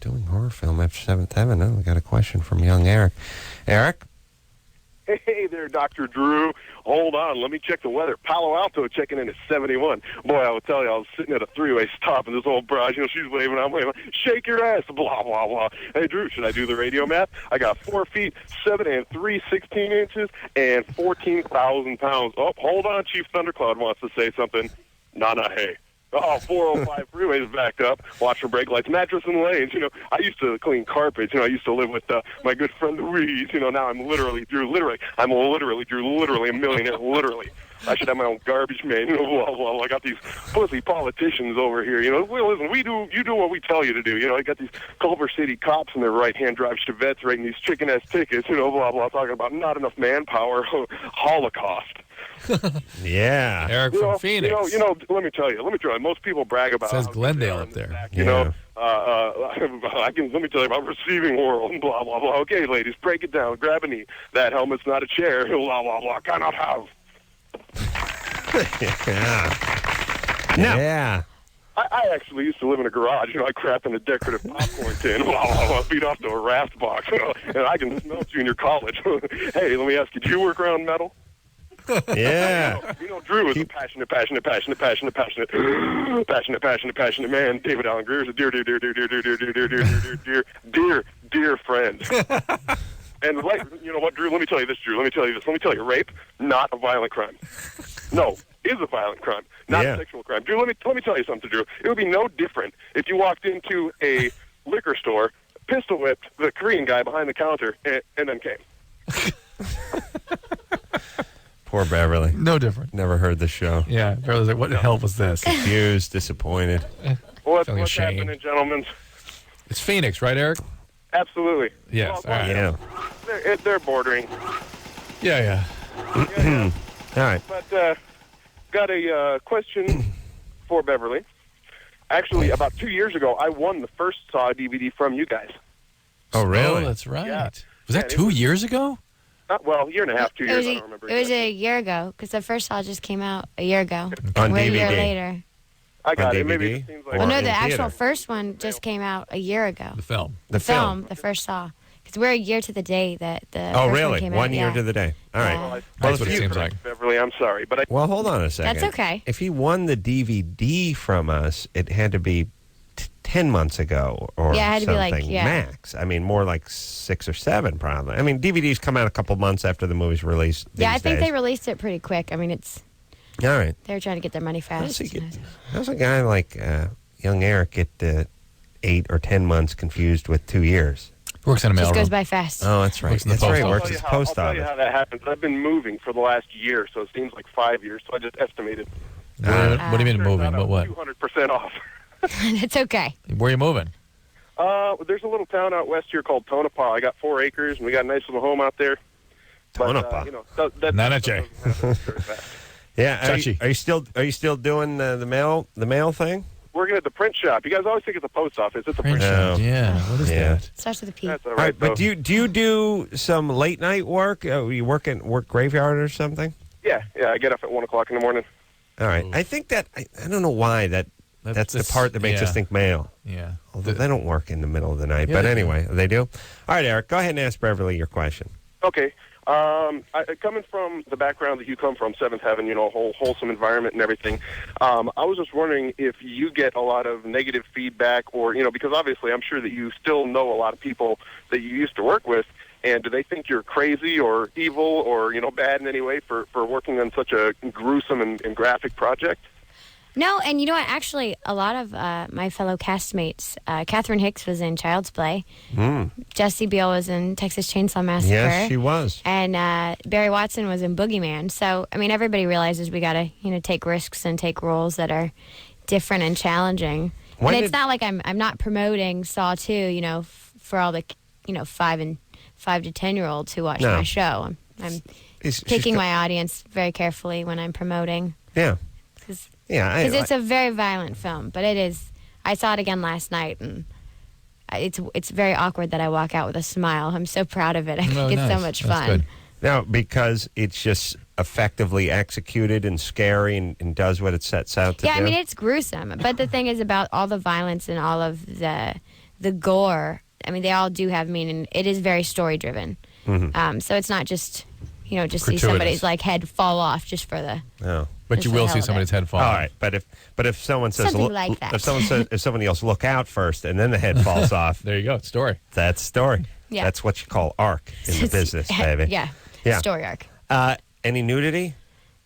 Doing horror film after Seventh Heaven. Oh, we got a question from young Eric. Eric? Hey there, Dr. Drew. Hold on, let me check the weather. Palo Alto checking in at 71. Boy, I will tell you, I was sitting at a three-way stop, and this old bride, she's waving, I'm waving. Shake your ass, blah, blah, blah. Hey, Drew, should I do the radio math? I got 4 feet, 7 and 3/16 inches, and 14,000 pounds. Oh, hold on, Chief Thundercloud wants to say something. Nah, hey. Oh, 405 freeway's backed up. Watch for brake lights, mattress and lanes. I used to clean carpets. I used to live with my good friend Louise. Now I'm literally Drew, literally a millionaire, literally. I should have my own garbage man. Blah, blah, blah. I got these pussy politicians over here. Well, listen, you do what we tell you to do. I got these Culver City cops in their right-hand drive Chevettes writing these chicken-ass tickets, blah, blah, talking about not enough manpower, Holocaust. Yeah. Eric from Phoenix. Let me tell you, most people brag about says Glendale up there. Back, let me tell you about receiving world and blah, blah, blah. Okay, ladies, break it down. Grab a knee. That helmet's not a chair. Blah, blah, blah. Cannot have. Yeah. No. Yeah. I actually used to live in a garage. I crap in a decorative popcorn tin. Blah, blah, blah. Feed off to a raft box. And I can smell junior college. Hey, let me ask you, do you work around metal? Yeah. Drew is a passionate man. David Allen Greer is a dear friend. And what, Drew? Let me tell you this, Drew. Let me tell you, rape, not a violent crime. No, is a violent crime, not a sexual crime. Drew, let me tell you something, Drew. It would be no different if you walked into a liquor store, pistol whipped the Korean guy behind the counter, and then came. Poor Beverly. No different. Never heard the show. Yeah, Beverly's like, what the hell was this? Confused, disappointed. What's happening, gentlemen? It's Phoenix, right, Eric? Absolutely. Yes. All right. Yeah. They're bordering. Yeah. All right. But got a question for Beverly. Actually, about 2 years ago, I won the first Saw DVD from you guys. Oh, really? Oh, that's right. Yeah. Was that 2 years ago? Well, year and a half, 2 years, I don't remember. It was a year ago, because the first Saw just came out a year ago. On We're DVD. a year later. I got On it. Maybe DVD? it seems like... Well, no, in the actual theater. first one just came out a year ago. The film. The film. The first Saw. Because we're a year to the day that the Oh, first really? one came out. 1 year to the day. All right. Yeah. That's what it seems like. Beverly, I'm sorry, but Well, hold on a second. That's okay. If he won the DVD from us, it had to be 10 months ago or Yeah, it had to be something like, yeah. max. I mean, more like 6 or 7 probably. I mean, DVDs come out a couple months after the movie's released. Yeah, I these think days. they released it pretty quick. I mean, All right. they were trying to get their money fast. How's a guy like young Eric get 8 or 10 months confused with 2 years? Works in a Just mailroom. goes by fast. Oh, that's right. Works in the That's right. post Works office. at the post I'll tell you office. how that happens. I've been moving for the last year, so it seems like 5 years, so I just estimated. What do you mean moving? What? 200% off. What? It's okay. Where are you moving? There's a little town out west here called Tonopah. I got 4 acres, and we got a nice little home out there. Tonopah. Nanache. Yeah. Chachi. Are you still doing the mail thing? Working at the print shop. You guys always think it's a post office. It's a Print print shop. shop. Yeah. What is Yeah. that? Starts with a P. That's all All right, right, but though. do you do some late night work? You work graveyard or something? Yeah, I get up at 1 o'clock in the morning. All right. I think that I don't know why that's the part that makes us think mail. Yeah. Although they don't work in the middle of the night. Yeah, But they do. anyway, they do. All right, Eric, go ahead and ask Beverly your question. Okay. Coming from the background that you come from, Seventh Heaven, whole wholesome environment and everything, I was just wondering if you get a lot of negative feedback or, because obviously I'm sure that you still know a lot of people that you used to work with, and do they think you're crazy or evil or, bad in any way for working on such a gruesome and graphic project? No, and you know what? Actually, a lot of my fellow castmates, Catherine Hicks was in Child's Play. Jessie Biel was in Texas Chainsaw Massacre. Yes, she was. And Barry Watson was in Boogeyman. So, I mean, everybody realizes we got to, take risks and take roles that are different and challenging. It's not like I'm not promoting Saw 2, for all the, 5 to 10-year-olds who watch my show. I'm picking my audience very carefully when I'm promoting. Yeah. Because it's a very violent film, but it is. I saw it again last night, and it's very awkward that I walk out with a smile. I'm so proud of it. I think it's so much fun. Good. No, because it's just effectively executed and scary and does what it sets out to do. Yeah, I mean, it's gruesome. But the thing is about all the violence and all of the gore, I mean, they all do have meaning. It is very story-driven. So it's not just, just see somebody's head fall off just for the... Oh. But you will see somebody's head fall. All right, but if someone says something like that. if somebody else look out first and then the head falls off, there you go, story. That's story. Yeah. That's what you call arc in the business, baby. Yeah. Story arc. Any nudity?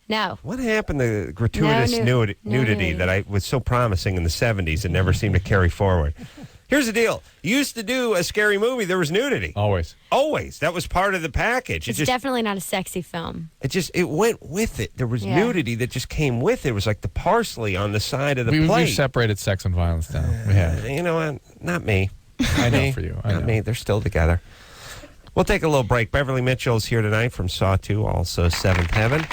No. What happened to gratuitous nudity that was so promising in the 70s and never seemed to carry forward? Here's the deal. You used to do a scary movie, there was nudity. Always. That was part of the package. It's definitely not a sexy film. It went with it. There was nudity that just came with it. It was like the parsley on the side of the plate. We've separated sex and violence now. We have. You know what? Not me. I know for you. Not me. They're still together. We'll take a little break. Beverley Mitchell's here tonight from Saw 2, also Seventh Heaven.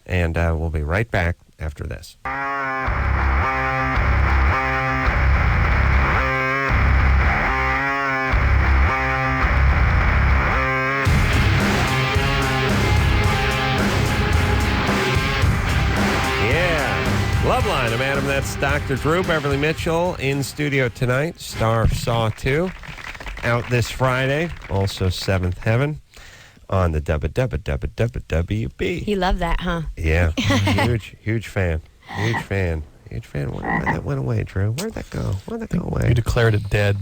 And we'll be right back after this. Loveline, I'm Adam. That's Dr. Drew. Beverley Mitchell in studio tonight. Star of Saw 2. Out this Friday. Also Seventh Heaven on the WB. You love that, huh? Yeah. Huge fan. Huge fan. Where that went away, Drew? Where'd that go? Away? You declared it dead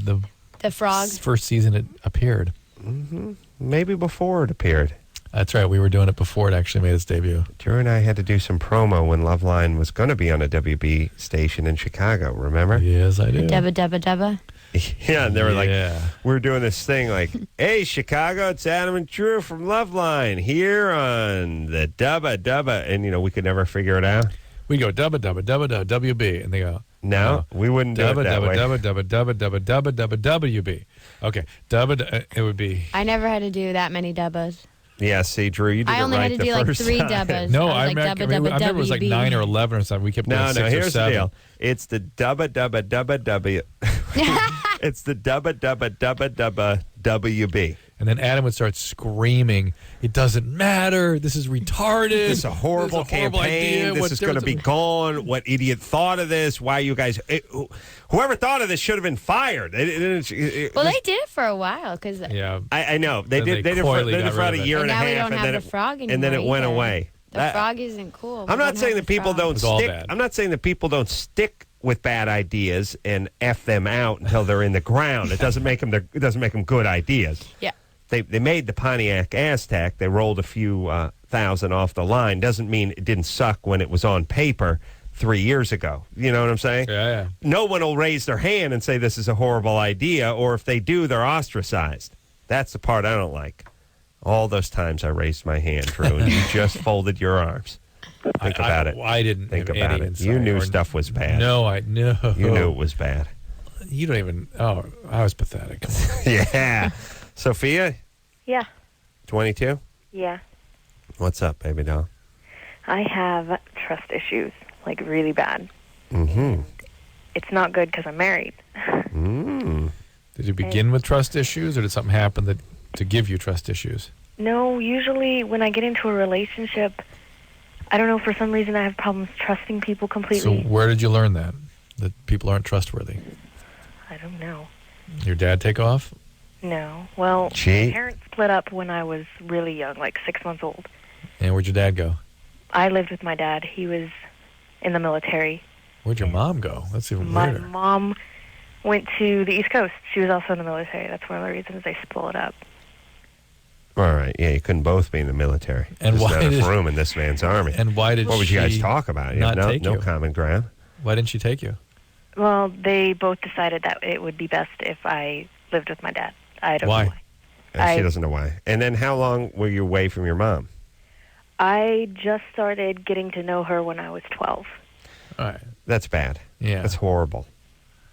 the frog. First season it appeared. Maybe before it appeared. That's right. We were doing it before it actually made its debut. Drew and I had to do some promo when Loveline was going to be on a WB station in Chicago, remember? Yes, I do. Dubba. Yeah, and they were we were doing this thing hey, Chicago, it's Adam and Drew from Loveline here on the Dubba. And, we could never figure it out. We go Dubba, WB. And they go, no, we wouldn't do it that way. Dubba, WB. Okay, Dubba, it would be. I never had to do that many dubbas. Yeah, see, Drew, you did I only had to do 3 dubbas. No, I remember it was 9 or 11 or something. We kept doing 6 or 7. Here's the deal. It's the Dubba. It's the Dubba WB. And then Adam would start screaming, "It doesn't matter. This is retarded. This is a horrible campaign. This is going to be gone. What idiot thought of this? Why you guys... whoever thought of this should have been fired." Well, they did it for a while. Cause I know. They did it for about a year and a half. Now we don't have the frog anymore. And then it went away. The frog isn't cool. I'm not saying that people don't stick. I'm not saying that people don't stick with bad ideas and F them out until they're in the ground. It doesn't make them good ideas. Yeah. They made the Pontiac Aztec. They rolled a few thousand off the line. Doesn't mean it didn't suck when it was on paper 3 years ago. You know what I'm saying? Yeah. No one will raise their hand and say this is a horrible idea, or if they do, they're ostracized. That's the part I don't like. All those times I raised my hand, Drew, and you just folded your arms. Think about it. I didn't think have about any it. insight. You knew stuff was bad. No, I knew. You knew it was bad. You don't even. Oh, I was pathetic. Yeah. Sophia? Yeah. 22? Yeah. What's up, baby doll? I have trust issues, like really bad. Mm-hmm. It's not good because I'm married. Did you begin with trust issues, or did something happen to give you trust issues? No, usually when I get into a relationship, I don't know, for some reason I have problems trusting people completely. So where did you learn that people aren't trustworthy? I don't know. Your dad take off? No. Well, my parents split up when I was really young, like 6 months old. And where'd your dad go? I lived with my dad. He was in the military. Where'd your mom go? That's even My weirder. mom went to the East Coast. She was also in the military. That's one of the reasons they split up. All right. Yeah, you couldn't both be in the military. And There's why not did- enough room in this man's army. And why did What would you guys she talk about? You not have take no you? common ground. Why didn't she take you? Well, they both decided that it would be best if I lived with my dad. I don't Why? know why. And she doesn't know why. And then how long were you away from your mom? I just started getting to know her when I was 12. All right. That's bad. Yeah. That's horrible.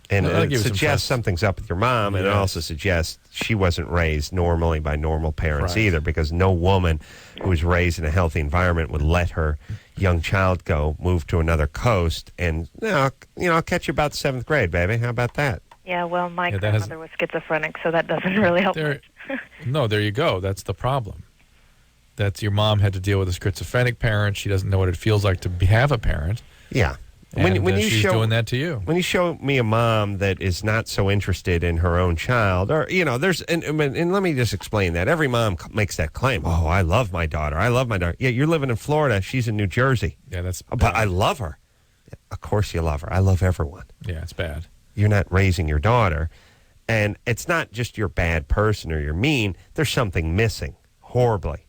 And Well, that'll it give you some suggests trust. something's up with your mom, and it Yes. also suggests she wasn't raised normally by normal parents Right. either, because no woman who was raised in a healthy environment would let her young child go move to another coast and, I'll catch you about the 7th grade, baby. How about that? Yeah, well, my Yeah, that has- grandmother was schizophrenic, so that doesn't really help There, much. no, there you go. That's the problem. That's your mom had to deal with a schizophrenic parent. She doesn't know what it feels like to have a parent. Yeah. And she's doing that to you. When you show me a mom that is not so interested in her own child, or there's and let me just explain that every mom makes that claim. Oh, I love my daughter. I love my daughter. Yeah, you're living in Florida. She's in New Jersey. Yeah, that's. But bad. I love her. Of course, you love her. I love everyone. Yeah, it's bad. You're not raising your daughter, and it's not just you're a bad person or you're mean. There's something missing horribly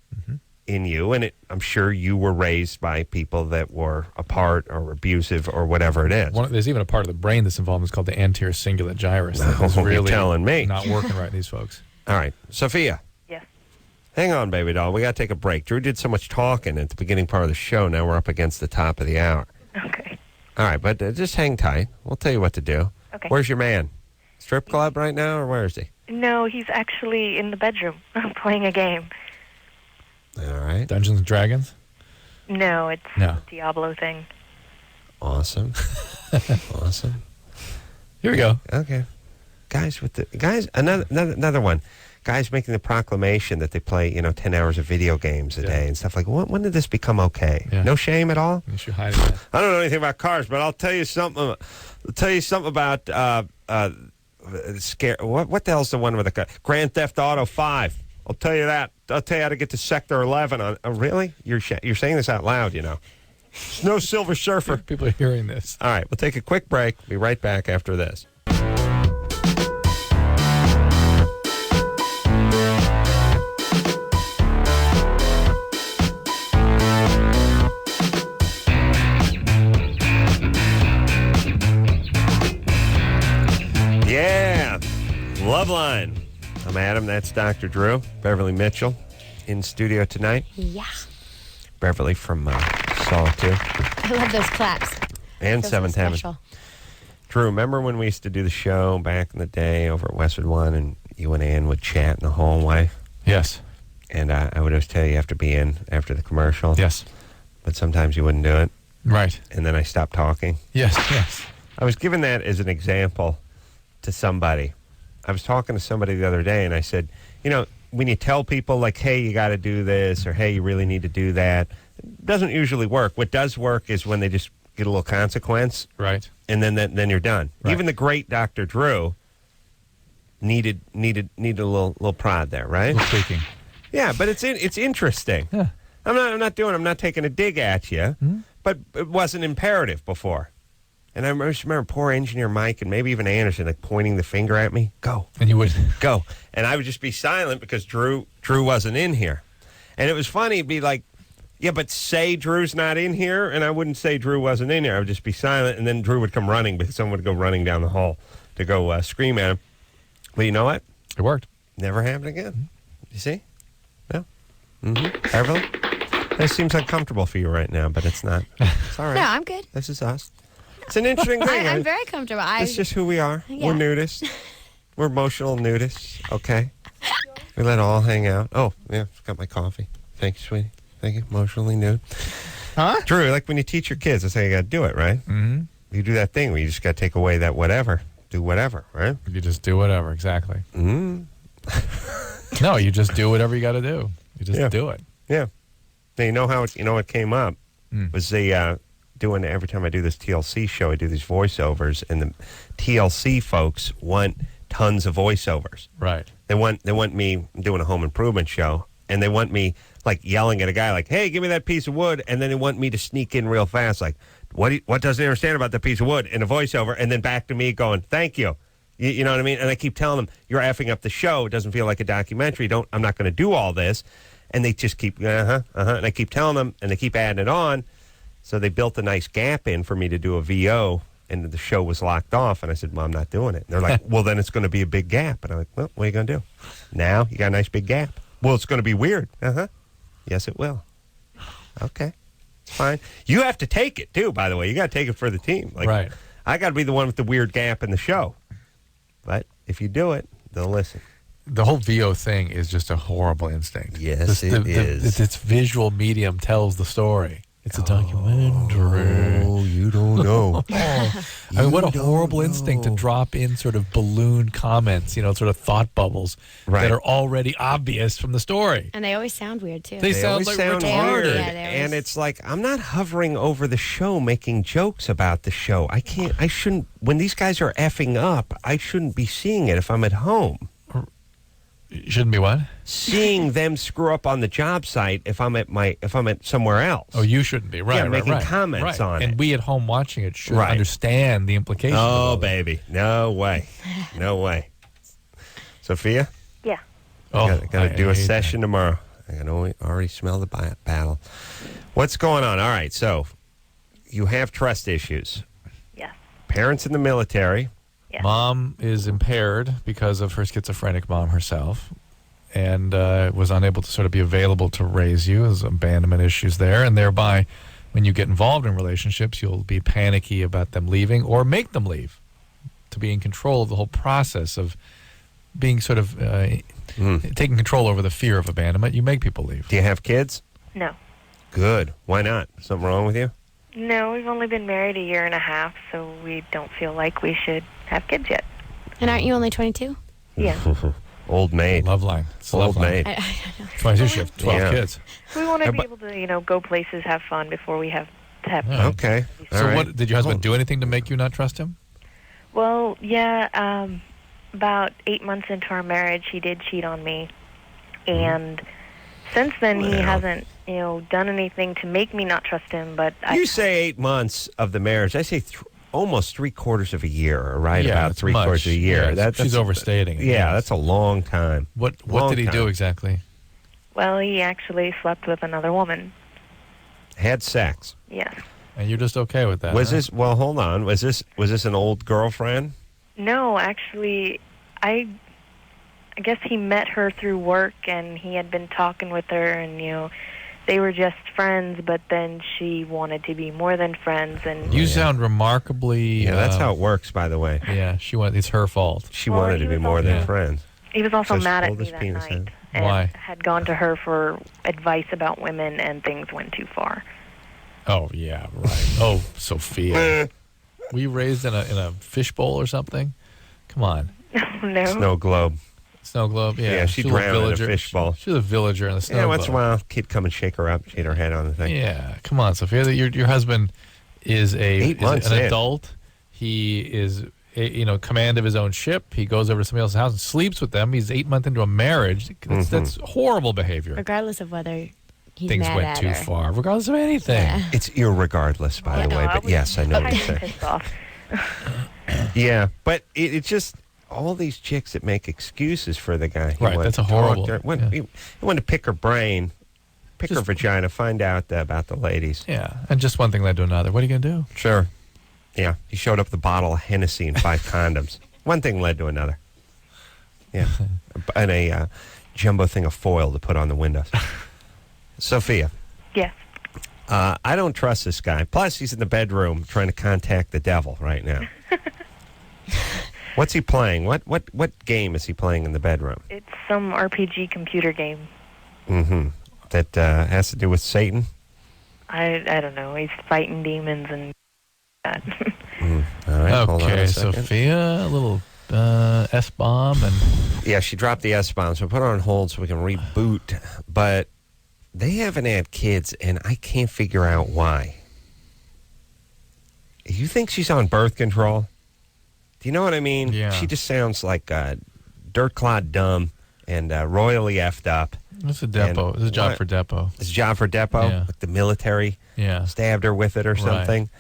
in you, and I'm sure you were raised by people that were apart or abusive or whatever it is. There's even a part of the brain that's involved. It's called the anterior cingulate gyrus. That is You're really telling me. not working right. These folks. All right, Sophia. Yes. Hang on, baby doll. We got to take a break. Drew did so much talking at the beginning part of the show. Now we're up against the top of the hour. Okay. All right, but just hang tight. We'll tell you what to do. Okay. Where's your man? Strip club right now, or where is he? No, he's actually in the bedroom playing a game. All right. Dungeons and Dragons. No, it's No. a Diablo thing. Awesome. Awesome. Here we go. Okay. Guys, another one. Guys making the proclamation that they play, 10 hours of video games a day and stuff like. When did this become okay? Yeah. No shame at all. You should hide it. I don't know anything about cars, but I'll tell you something. About scare. What the hell's the one with the Grand Theft Auto 5? I'll tell you that. I'll tell you how to get to Sector 11 on. Oh, really? You're saying this out loud, There's no Silver Surfer. People are hearing this. All right, we'll take a quick break. Be right back after this. Yeah, Loveline. I'm Adam. That's Dr. Drew. Beverley Mitchell in studio tonight. Yeah. Beverly from Solitude. I love those claps. And Feels so Seventh Heaven. special. Drew, remember when we used to do the show back in the day over at Westwood One, and you and Ann would chat in the hallway? Yes. And I would always tell you have to be in after the commercial. Yes. But sometimes you wouldn't do it. Right. And then I stopped talking. Yes. Yes. I was given that as an example to somebody. I was talking to somebody the other day, and I said, when you tell people, like, hey, you got to do this, or hey, you really need to do that, it doesn't usually work. What does work is when they just get a little consequence, Right. and then you're done. Right. Even the great Dr. Drew needed a little prod there, right? Little tweaking. Yeah, but it's interesting. Yeah. I'm not taking a dig at you, but it wasn't imperative before. And I just remember poor engineer Mike and maybe even Anderson like pointing the finger at me. Go. And you would. Go. And I would just be silent because Drew wasn't in here. And it was funny. It'd be like, yeah, but say Drew's not in here, and I wouldn't say Drew wasn't in here. I would just be silent, and then Drew would come running because someone would go running down the hall to go scream at him. But you know what? It worked. Never happened again. You see? No? Beverly? This seems uncomfortable for you right now, but it's not. It's all right. No, I'm good. This is us. It's an interesting thing. I'm very comfortable. It's just who we are. Yeah. We're nudists. We're emotional nudists. Okay. We let it all hang out. Oh, yeah. Got my coffee. Thank you, sweetie. Thank you. Emotionally nude. Huh? Drew, like when you teach your kids, that's how you got to do it, right? Mm-hmm. You do that thing where you just got to take away that whatever. Do whatever, right? You just do whatever. Exactly. Mm. No, you just do whatever you got to do. You just do it. Yeah. Now, what came up was the doing every time I do this TLC show, I do these voiceovers, and the TLC folks want tons of voiceovers. Right. They want me doing a home improvement show, and they want me like yelling at a guy like, "Hey, give me that piece of wood," and then they want me to sneak in real fast like, "What doesn't he understand about that piece of wood?" in a voiceover, and then back to me going, "Thank you." You know what I mean? And I keep telling them, you're effing up the show. It doesn't feel like a documentary. I'm not going to do all this. And they just keep, And I keep telling them, and they keep adding it on. So they built a nice gap in for me to do a VO, and the show was locked off. And I said, well, I'm not doing it. And they're like, well, then it's going to be a big gap. And I'm like, well, what are you going to do? Now you got a nice big gap. Well, it's going to be weird. Yes, it will. Okay. It's fine. You have to take it, too, by the way. You got to take it for the team. Right. I got to be the one with the weird gap in the show. But if you do it, they'll listen. The whole VO thing is just a horrible instinct. Yes, it is. Its visual medium tells the story. It's a documentary. Oh, you don't know. I mean, what a horrible instinct to drop in sort of balloon comments, sort of thought bubbles that are already obvious from the story. And they always sound weird, too. They sound like retarded. Weird. And it's like, I'm not hovering over the show making jokes about the show. I shouldn't, when these guys are effing up, I shouldn't be seeing it if I'm at home. You shouldn't be what? Seeing them screw up on the job site if I'm at somewhere else. Oh, you shouldn't be. Right, making comments on it. And we at home watching it should understand the implications. Oh, baby. No way. No way. Sophia? Yeah. Got to do a session tomorrow. I can already smell the battle. What's going on? All right, so you have trust issues. Yes. Parents in the military. Yes. Mom is impaired because of her schizophrenic mom herself, and was unable to sort of be available to raise you. There's abandonment issues there, and thereby, when you get involved in relationships, you'll be panicky about them leaving or make them leave. To be in control of the whole process of being sort of taking control over the fear of abandonment, you make people leave. Do you have kids? No. Good. Why not? Something wrong with you? No, we've only been married a year and a half, so we don't feel like we should have kids yet. And aren't you only 22? Yeah. Old maid. Loveline. It's Old Loveline. maid. 22 shift, 12 kids. We want to be able to, go places, have fun before we have to have kids. Okay. So what did your husband do anything to make you not trust him? Well, yeah, about 8 months into our marriage, he did cheat on me. And since then, he hasn't, done anything to make me not trust him. But you say 8 months of the marriage. I say almost 3/4 of a year, right? Yeah, about 3/4 of a year. Yeah, she's overstating it. Yeah, that's a long time. What did he do exactly? Well, he actually slept with another woman. Had sex. Yes. And you're just okay with that? Was this? Well, hold on. Was this an old girlfriend? No, actually, I guess he met her through work, and he had been talking with her, and they were just friends. But then she wanted to be more than friends, and you sound remarkably. Yeah, that's how it works, by the way. Yeah, it's her fault. She wanted to be more than friends. He was also mad at me that night. And Why? had gone to her for advice about women, and things went too far. Oh yeah, right. Oh, Sophia, were you raised in a fishbowl or something? Come on. No. Snow globe. Snow globe. Yeah, she drowned in a fishbowl. She's a villager in the snow globe. Yeah, once in a while, kid come and shake her up, shake her head on the thing. Yeah, come on, Sophia. Your husband is an adult. He is. Command of his own ship. He goes over to somebody else's house and sleeps with them. He's 8 months into a marriage. That's horrible behavior. Regardless of whether he's things mad went at too her. far. Regardless of anything. Yeah. It's irregardless, by the way. But yes, I know what you're saying. Pissed off. Yeah, but it's just all these chicks that make excuses for the guy. Right, that's a horrible. He wanted to pick her brain, pick her vagina, find out about the ladies. Yeah, and just one thing led to another. What are you going to do? Sure. Yeah, he showed up with a bottle of Hennessy and 5 condoms. One thing led to another. Yeah, and a jumbo thing of foil to put on the windows. Sophia. Yes. I don't trust this guy. Plus, he's in the bedroom trying to contact the devil right now. What's he playing? What game is he playing in the bedroom? It's some RPG computer game. Mm-hmm. That has to do with Satan? I don't know. He's fighting demons and that. All right, hold on Okay, a second. Sophia, a little S-bomb. And yeah, she dropped the S-bomb, so put her on hold so we can reboot. But they haven't had kids, and I can't figure out why. You think she's on birth control? Do you know what I mean? Yeah. She just sounds like dirt clod dumb and royally effed up. It's a depot. It's a job for depot. It's a job for depot? Yeah. Like the military stabbed her with it or something?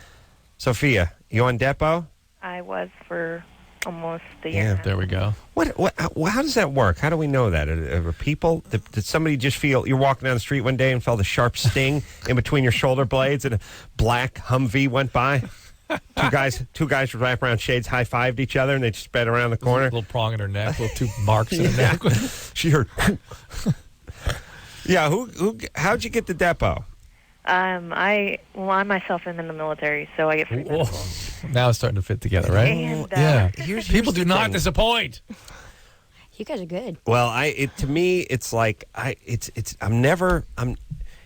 Sophia, you on depot? I was for almost a year. Yeah, there we go. How does that work? How do we know that? Are people, did somebody just feel, you're walking down the street one day and felt a sharp sting in between your shoulder blades and a black Humvee went by? Two guys with wraparound shades high-fived each other and they just sped around the corner. A little prong in her neck, little two marks in her neck. She heard. Yeah, how'd you get the depot? I myself am in the military, so I get free medical. Now it's starting to fit together, right? And, People do not disappoint. You guys are good. Well, to me, it's like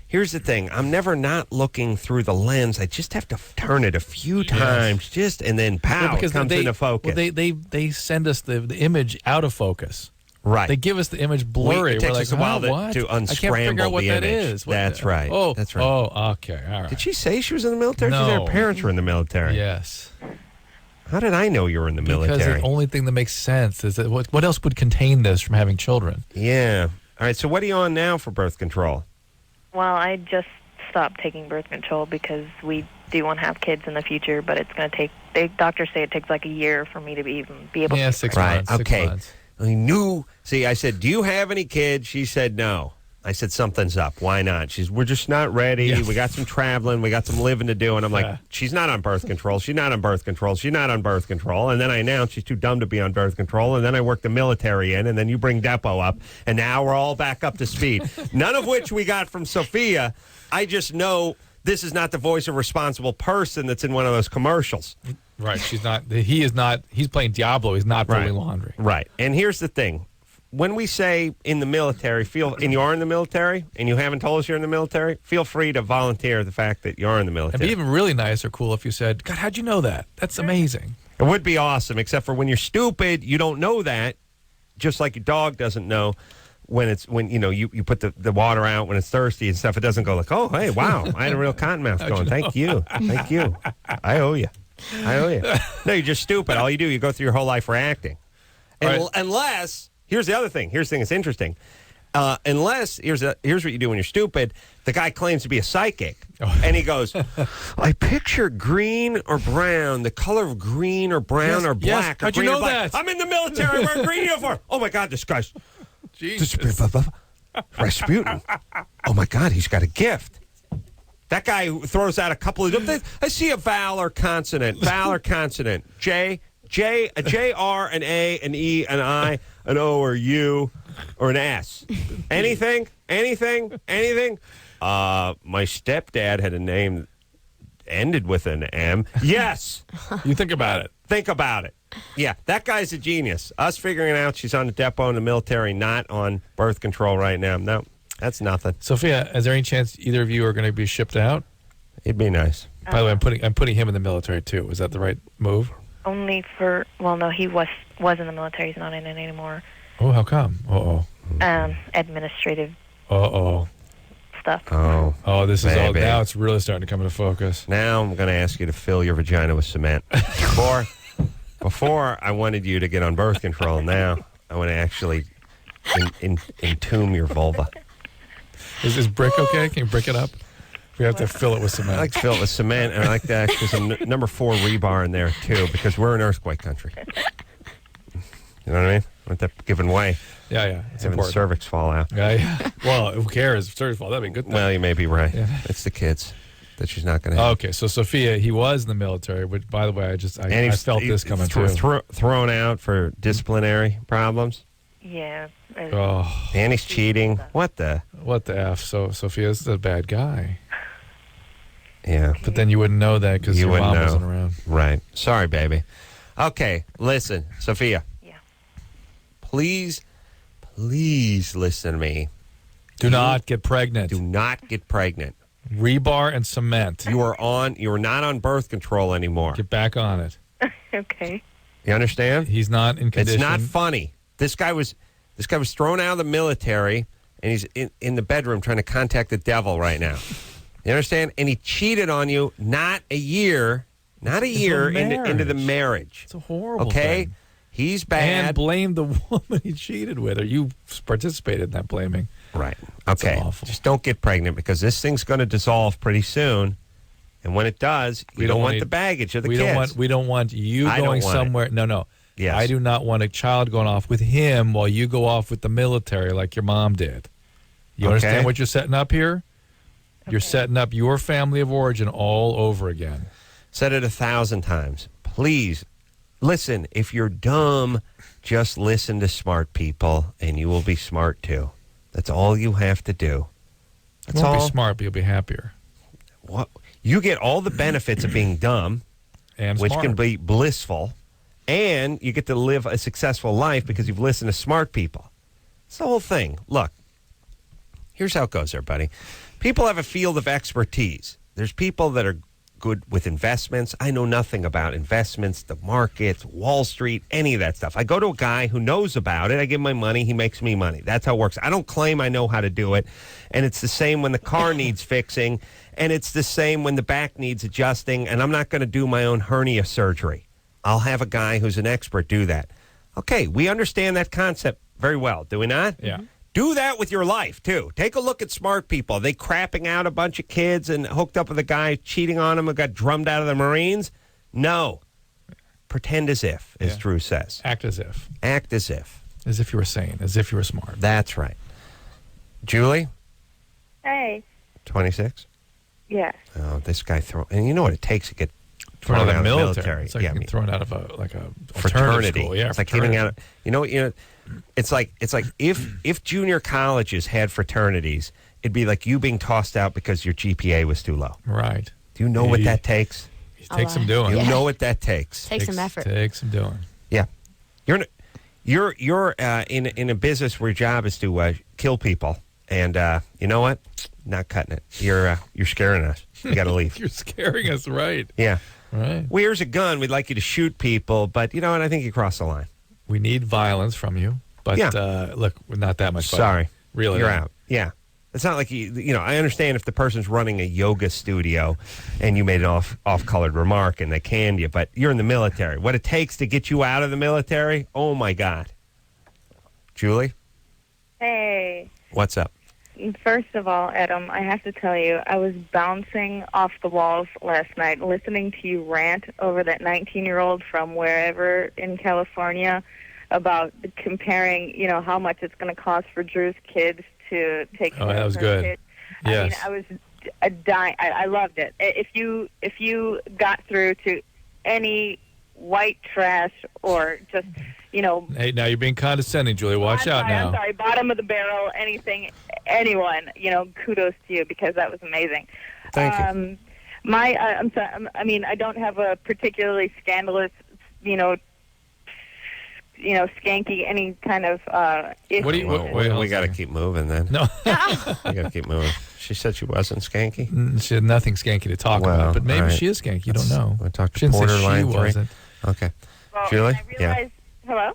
here's the thing. I'm never not looking through the lens. I just have to turn it a few times, and then pow, it comes into focus. Well, they send us the image out of focus. Right. They give us the image blurry. It takes us a while to unscramble I can't figure out what the that image. is. That's right. Oh, that's right. Oh, okay. All right. Did she say she was in the military? No. She said her parents were in the military. Yes. How did I know you were in the military? Because the only thing that makes sense is that what else would contain this from having children? Yeah. All right. So what are you on now for birth control? Well, I just stopped taking birth control because we do want to have kids in the future, but it's going to take. Doctors say it takes like a year for me to be able. Yeah, to 6 right. months. Okay. 6 months. I knew. See, I said, "Do you have any kids?" She said, "No." I said, "Something's up. Why not?" We're just not ready. Yeah. We got some traveling. We got some living to do. And I'm like, she's not on birth control. She's not on birth control. She's not on birth control. And then I announced she's too dumb to be on birth control. And then I worked the military in. And then you bring Depot up. And now we're all back up to speed. None of which we got from Sophia. I just know this is not the voice of a responsible person that's in one of those commercials. Right. She's not. He is not. He's playing Diablo. He's not doing laundry. Right. And here's the thing. When we say in the military, and you are in the military, and you haven't told us you're in the military, feel free to volunteer the fact that you're in the military. It'd be even really nice or cool if you said, God, how'd you know that? That's amazing. It would be awesome, except for when you're stupid, you don't know that, just like your dog doesn't know when you put the water out when it's thirsty and stuff. It doesn't go like, oh, hey, wow, I had a real cottonmouth going. Thank you. Thank you. I owe you. No, you're just stupid. All you do, you go through your whole life reacting. Unless... Here's the other thing. Here's the thing that's interesting. Unless, here's what you do when you're stupid. The guy claims to be a psychic. And he goes, I picture green or brown, the color of green or brown or black. How'd you know that? I'm in the military. I wear a green uniform. Oh, my God, this guy's... Jesus. Rasputin. Oh, my God, he's got a gift. That guy throws out a couple of... I see a vowel or consonant. Vowel or consonant. A J, R, an A, an E, an I, an O, or U, or an S. Anything? My stepdad had a name that ended with an M. Yes. You think about it. Think about it. Yeah, that guy's a genius. Us figuring out she's on the depot in the military, not on birth control right now. No, that's nothing. Sophia, is there any chance either of you are going to be shipped out? It'd be nice. By the way, I'm putting him in the military too. Is that the right move? Only for, well, no, he was in the military. He's not in it anymore. Oh, how come? Administrative stuff. Oh, this is all, now it's really starting to come into focus. Now I'm going to ask you to fill your vagina with cement. Before I wanted you to get on birth control. Now I want to actually entomb your vulva. Is this brick okay? Can you brick it up? We have to fill it with cement. I like to fill it with cement, and I like to actually some number 4 rebar in there, too, because we're an earthquake country. You know what I mean? I want that given way. Yeah. It's having the cervix fall out. Yeah. Well, who cares? If cervix fall, that'd be a good thing. Well, you may be right. Yeah. It's the kids that she's not going to have. Okay, so Sophia, he was in the military, but by the way, I felt this coming too. Thrown out for disciplinary problems. Yeah. And he's cheating. What the F? So Sophia's a bad guy. Yeah. But then you wouldn't know that because your mom wasn't around. Right. Sorry, baby. Okay, listen, Sophia. Yeah. Please listen to me. Do not get pregnant. Do not get pregnant. Rebar and cement. You are not on birth control anymore. Get back on it. Okay. You understand? He's not in condition. It's not funny. This guy was thrown out of the military, and he's in the bedroom trying to contact the devil right now. You understand? And he cheated on you not a year into the marriage. It's a horrible thing. He's bad. And blamed the woman he cheated with, or you participated in that blaming. Right. That's okay. awful. Just don't get pregnant because this thing's going to dissolve pretty soon. And when it does, you don't want the baggage of the kids. We don't want you going somewhere. No. Yes. I do not want a child going off with him while you go off with the military like your mom did. You understand what you're setting up here? You're setting up your family of origin all over again. Said it 1,000 times. Please, listen, if you're dumb, just listen to smart people, and you will be smart too. That's all you have to do. That's You won't all. be smart, but you'll be happier. What? You get all the benefits of being dumb, And which smart. can be blissful, and you get to live a successful life because you've listened to smart people. It's the whole thing. Look, here's how it goes, everybody. People have a field of expertise. There's people that are good with investments. I know nothing about investments, the markets, Wall Street, any of that stuff. I go to a guy who knows about it. I give him my money. He makes me money. That's how it works. I don't claim I know how to do it. And it's the same when the car needs fixing. And it's the same when the back needs adjusting. And I'm not going to do my own hernia surgery. I'll have a guy who's an expert do that. Okay, we understand that concept very well, do we not? Yeah. Do that with your life, too. Take a look at smart people. Are they crapping out a bunch of kids and hooked up with a guy cheating on them and got drummed out of the Marines? No. Pretend as if, as Drew says. Act as if. Act as if. As if you were sane. As if you were smart. That's right. Julie, Hey. 26? Yes. Oh, this guy and you know what it takes to get Thrown out of the of military. It's like Yeah, getting thrown out of a fraternity. School. Yeah, it's like getting out of, it's like if junior colleges had fraternities, it'd be like you being tossed out because your GPA was too low. Right. Do you know what that takes? It takes some doing. You know what that takes. Takes some effort. Takes some doing. Yeah. You're in a business where your job is to kill people, and you know what? Not cutting it. You're scaring us. You got to leave. You're scaring us, right? Yeah. Right. Well, here's a gun. We'd like you to shoot people, but you know what? I think you crossed the line. We need violence from you, but look, not that much. Sorry. Really, you're out. Yeah. It's not like I understand if the person's running a yoga studio and you made an off-colored remark and they canned you, but you're in the military. What it takes to get you out of the military, oh my God. Julie? Hey. What's up? First of all, Adam, I have to tell you, I was bouncing off the walls last night listening to you rant over that 19-year-old from wherever in California about comparing, how much it's going to cost for Drew's kids to take care of that was her good. kids. Yes. I mean, I was dying. I loved it. If you got through to any white trash or just, Hey, now you're being condescending, Julie. Watch out now. I'm sorry, bottom of the barrel, anyone, kudos to you because that was amazing. Thank you. I'm sorry. I mean, I don't have a particularly scandalous, skanky any kind of issue. We got to keep moving then. No. We got to keep moving. She said she wasn't skanky. She had nothing skanky to talk about, but maybe she is skanky. You don't know. We'll talk to She didn't say Porter she line 3. wasn't. Okay. Well, Julie? I realized, hello?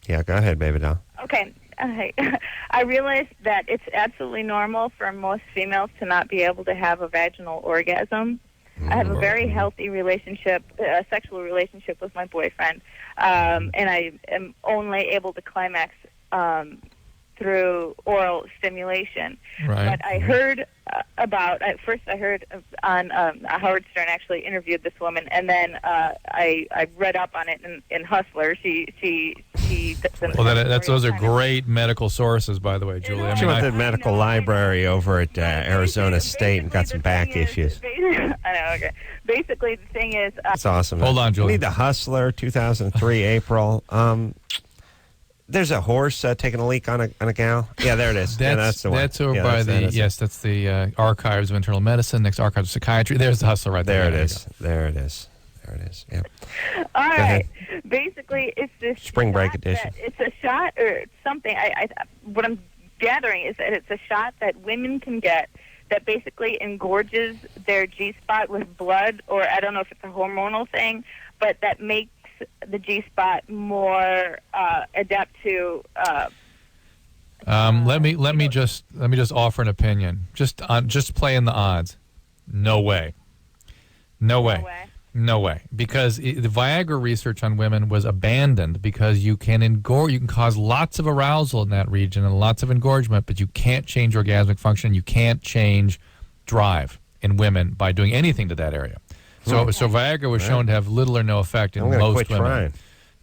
Yeah, go ahead, baby doll. Okay. I realized that it's absolutely normal for most females to not be able to have a vaginal orgasm. I have a very healthy relationship, sexual relationship with my boyfriend, and I am only able to climax through oral stimulation. Right. But I heard first I heard on Howard Stern actually interviewed this woman, and then I read up on it in Hustler. She Well, those are great medical sources, by the way, Julie. She went to the medical library over at Arizona State and got some back issues. I know, okay. Basically, the thing is... That's awesome. Hold on, Julie. You need the Hustler, 2003, April. There's a horse taking a leak on a gal. Yeah, there it is. That's the one. That's over by that's the Archives of Internal Medicine, next Archives of Psychiatry. There's the Hustler right there. There it is. Yeah. All right. Basically, it's this spring break edition. It's a shot or something. What I'm gathering is that it's a shot that women can get that basically engorges their G-spot with blood, or I don't know if it's a hormonal thing, but that makes the G-spot more adept to. Let me just offer an opinion. Just playing the odds. No way. Because the Viagra research on women was abandoned because you can cause lots of arousal in that region and lots of engorgement, but you can't change orgasmic function. You can't change drive in women by doing anything to that area. So Viagra was shown to have little or no effect in most women. Trying.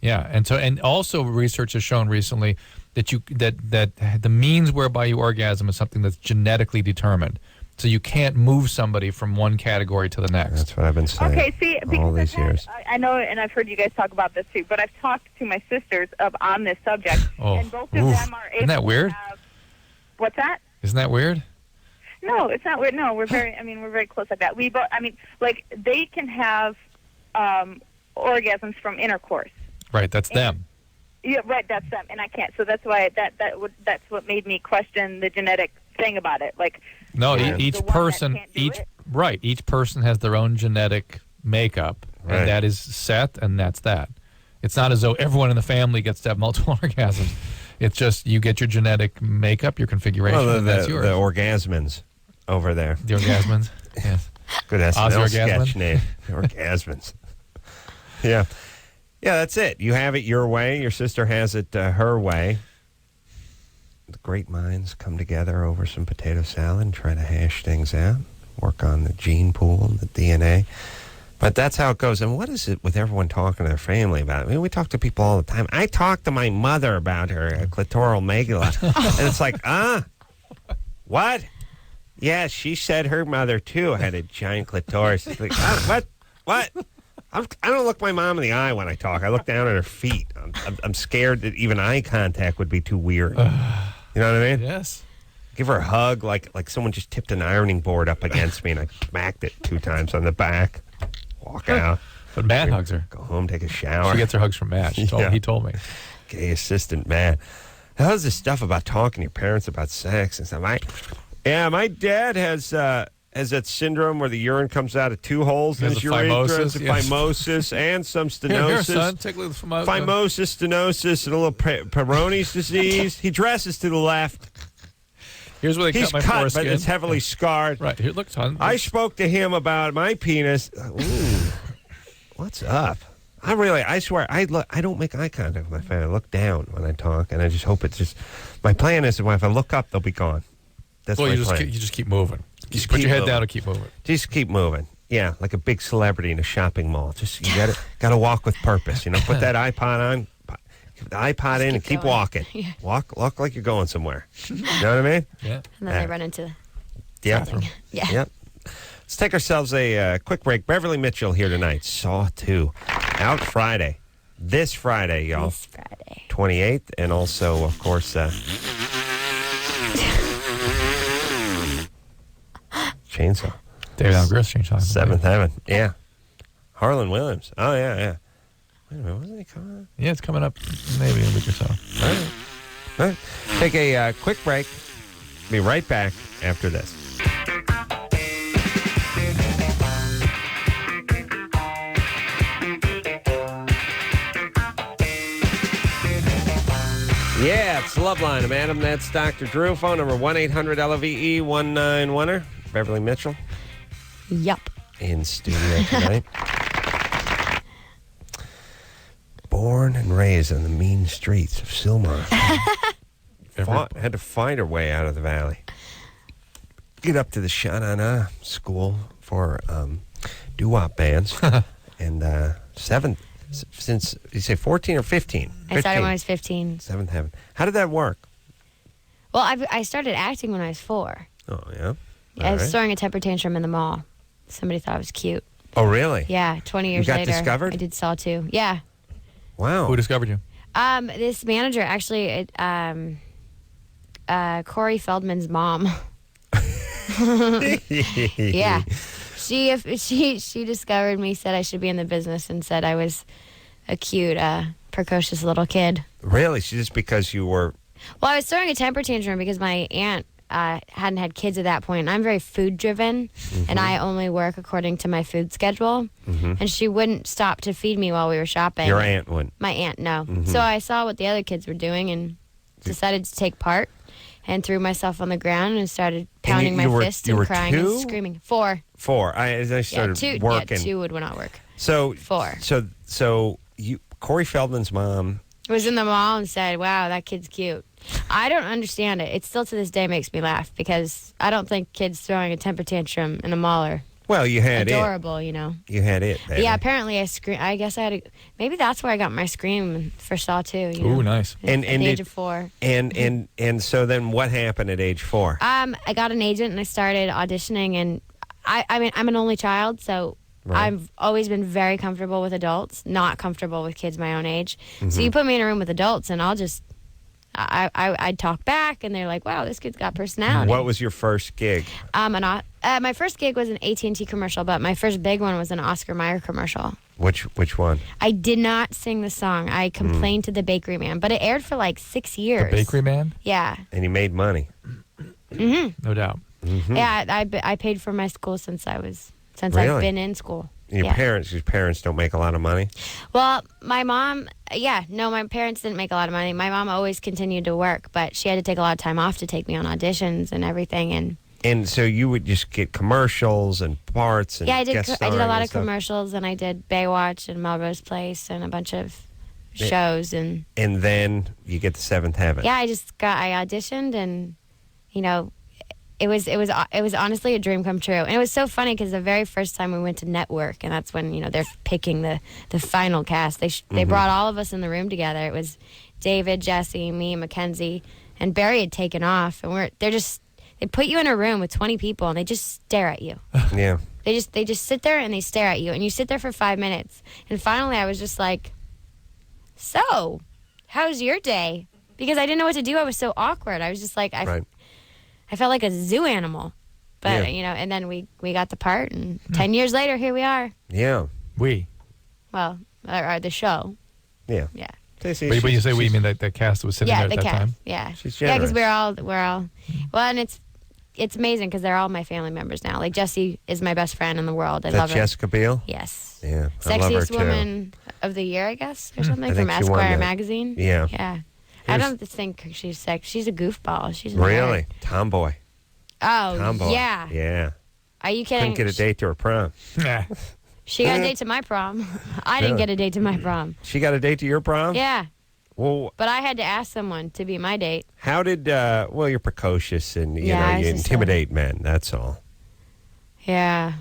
Yeah, and also research has shown recently that that the means whereby you orgasm is something that's genetically determined. So you can't move somebody from one category to the next. That's what I've been saying. Okay, see, all these years. I know, and I've heard you guys talk about this too. But I've talked to my sisters on this subject, and both of them are able. Isn't that weird? What's that? Isn't that weird? No, it's not weird. No, we're very. we're very close like that. We both. Like they can have orgasms from intercourse. Right, that's them. Yeah, right, that's them, and I can't. So that's why that's what made me question the genetic thing about it. Like, no, each person has their own genetic makeup, and that is set, and that's that. It's not as though everyone in the family gets to have multiple orgasms. It's just you get your genetic makeup, your configuration, and that's yours. The orgasmins over there. The orgasmins, yes. Good SNL sketch name. The orgasmins. Yeah. Yeah, that's it. You have it your way. Your sister has it her way. The great minds come together over some potato salad and try to hash things out, work on the gene pool and the DNA. But that's how it goes. And what is it with everyone talking to their family about it? We talk to people all the time. I talk to my mother about her clitoral megala. And it's like, what? Yeah, she said her mother, too, had a giant clitoris. It's like, what? I don't look my mom in the eye when I talk. I look down at her feet. I'm scared that even eye contact would be too weird. You know what I mean? Yes. Give her a hug like someone just tipped an ironing board up against me and I smacked it 2 times on the back. Walk out. But Matt hugs her. Go home, take a shower. She gets her hugs from Matt. He told me. Gay assistant Matt. How's this stuff about talking to your parents about sex and stuff? My dad has that syndrome where the urine comes out of 2 holes in his urethra. Phimosis and some stenosis. Here, son, take a look at the phimosis, stenosis, and a little Peyronie's disease. He dresses to the left. Here's where they cut my foreskin. But it's heavily scarred. Right. Here, look, son. I spoke to him about my penis. Ooh, what's up? I swear, I don't make eye contact with my family. I look down when I talk, and I just hope it's just... My plan is that if I look up, they'll be gone. That's my plan. You just keep moving. Just put your head down and keep moving. Just keep moving. Yeah, like a big celebrity in a shopping mall. Just you gotta walk with purpose. Put that iPod on, put the iPod in, and keep walking. Yeah. Walk like you're going somewhere. You know what I mean? Yeah. And then they run into something. Yeah. Yep. Let's take ourselves a quick break. Beverley Mitchell here tonight. Saw 2 out Friday. This Friday, y'all. This Friday. 28th, and also, of course. Chainsaw. David Allen Grier's Chainsaw. 7th Heaven. Yeah. Harlan Williams. Oh, yeah. Wait a minute, wasn't he coming up? Yeah, it's coming up maybe in a week or so. All right. Take a quick break. Be right back after this. Yeah, it's Loveline. I'm Adam. That's Dr. Drew. Phone number 1-800-LOVE-191er. Beverley Mitchell. Yup. In studio tonight. Born and raised on the mean streets of Sylmar. Had to find her way out of the valley. Get up to the Shanana school for doo-wop bands. And 7th, since, you say 14 or 15? I started when I was 15. 7th Heaven. How did that work? Well, I started acting when I was 4. Oh, yeah? I was throwing a temper tantrum in the mall. Somebody thought I was cute. Oh, really? Yeah, 20 years later. You got discovered? I did Saw 2. Yeah. Wow. Who discovered you? This manager, actually, Corey Feldman's mom. Yeah. She discovered me, said I should be in the business, and said I was a cute, precocious little kid. Really? Just because you were... Well, I was throwing a temper tantrum because my aunt hadn't had kids at that point. And I'm very food-driven, and I only work according to my food schedule. And she wouldn't stop to feed me while we were shopping. Your aunt wouldn't? My aunt, no. So I saw what the other kids were doing and decided to take part and threw myself on the ground and started pounding my fist and crying and screaming. 4. 4. I started working. Yeah, 2 would not work. So 4. So Corey Feldman's mom was in the mall and said, "Wow, that kid's cute." I don't understand it. It still to this day makes me laugh because I don't think kids throwing a temper tantrum in a mall are Well, you had adorable, you know. You had it. Baby. Yeah, apparently I guess I had maybe that's where I got my scream for Saw 2. Ooh, nice. At the age of 4. And so then what happened at age 4? I got an agent and I started auditioning, and I mean I'm an only child, so right. I've always been very comfortable with adults, not comfortable with kids my own age. Mm-hmm. So you put me in a room with adults and I'd talk back, and they're like, wow, this kid's got personality. What was your first gig? My first gig was an AT&T commercial, but my first big one was an Oscar Mayer commercial. Which one? I did not sing the song. I complained to the bakery man, but it aired for like 6 years. The bakery man? Yeah. And you made money. Mm-hmm. No doubt. Mm-hmm. Yeah, I paid for my school since I've been in school. Your parents don't make a lot of money? Well, my mom, my parents didn't make a lot of money. My mom always continued to work, but she had to take a lot of time off to take me on auditions and everything. And so you would just get commercials and parts and I did a lot of stuff. commercials, and I did Baywatch and Melrose Place and a bunch of shows. And then you get to Seventh Heaven. Yeah, I auditioned, and it was honestly a dream come true. And it was so funny because the very first time we went to network, and that's when they're picking the final cast. They brought all of us in the room together. It was David, Jesse, me, Mackenzie, and Barry had taken off, and they put you in a room with 20 people, and they just stare at you. Yeah. They just sit there and they stare at you, and you sit there for 5 minutes. And finally, I was just like, "So, how's your day?" Because I didn't know what to do. I was so awkward. I was just like, I felt like a zoo animal. But and then we got the part, and 10 years later, here we are. Yeah. Well, the show. Yeah. Yeah. When you say we, you mean that the cast was sitting there at that time? Yeah, she's yeah, generous. because we're all well, and it's amazing because they're all my family members now. Like Jessie is my best friend in the world. I love her. Jessica Biel? Yes. Yeah, I love her Sexiest too. Woman of the Year, I guess, or something from Esquire magazine. Yeah. Yeah. I don't think she's sexy. She's a goofball. She's really tomboy. Oh, tomboy. Yeah. Yeah. Are you kidding? Couldn't get a date to her prom. She got a date to my prom. I didn't get a date to my prom. She got a date to your prom? Yeah. Well, but I had to ask someone to be my date. How did? You're precocious and you intimidate men. That's all. Yeah.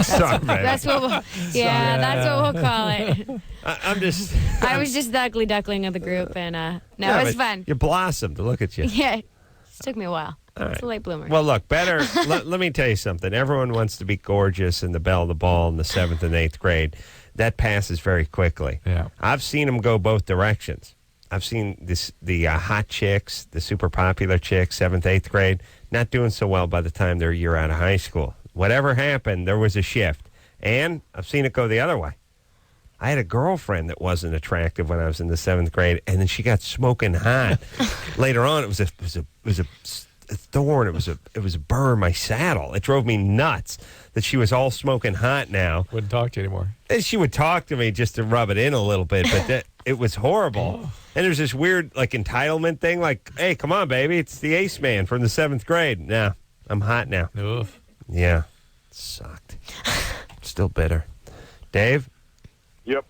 Sorry, man. That's what we'll call it. I was just the ugly duckling of the group, and it was fun. You blossomed. Look at you. Yeah, it took me a while. All It's a late bloomer. Well, look, better. let me tell you something. Everyone wants to be gorgeous in the belle of the ball in the 7th and 8th grade. That passes very quickly. Yeah, I've seen them go both directions. I've seen the hot chicks, the super popular chicks, 7th, 8th grade, not doing so well by the time they're a year out of high school. Whatever happened, there was a shift. And I've seen it go the other way. I had a girlfriend that wasn't attractive when I was in the 7th grade, and then she got smoking hot. Later on, it was a thorn. It was a burr in my saddle. It drove me nuts that she was all smoking hot now. Wouldn't talk to you anymore. And she would talk to me just to rub it in a little bit, but it was horrible. And there's this weird entitlement thing, like, hey, come on, baby, it's the ace man from the 7th grade. Nah, I'm hot now. Oof. Yeah, it sucked. Still bitter. Dave? Yep.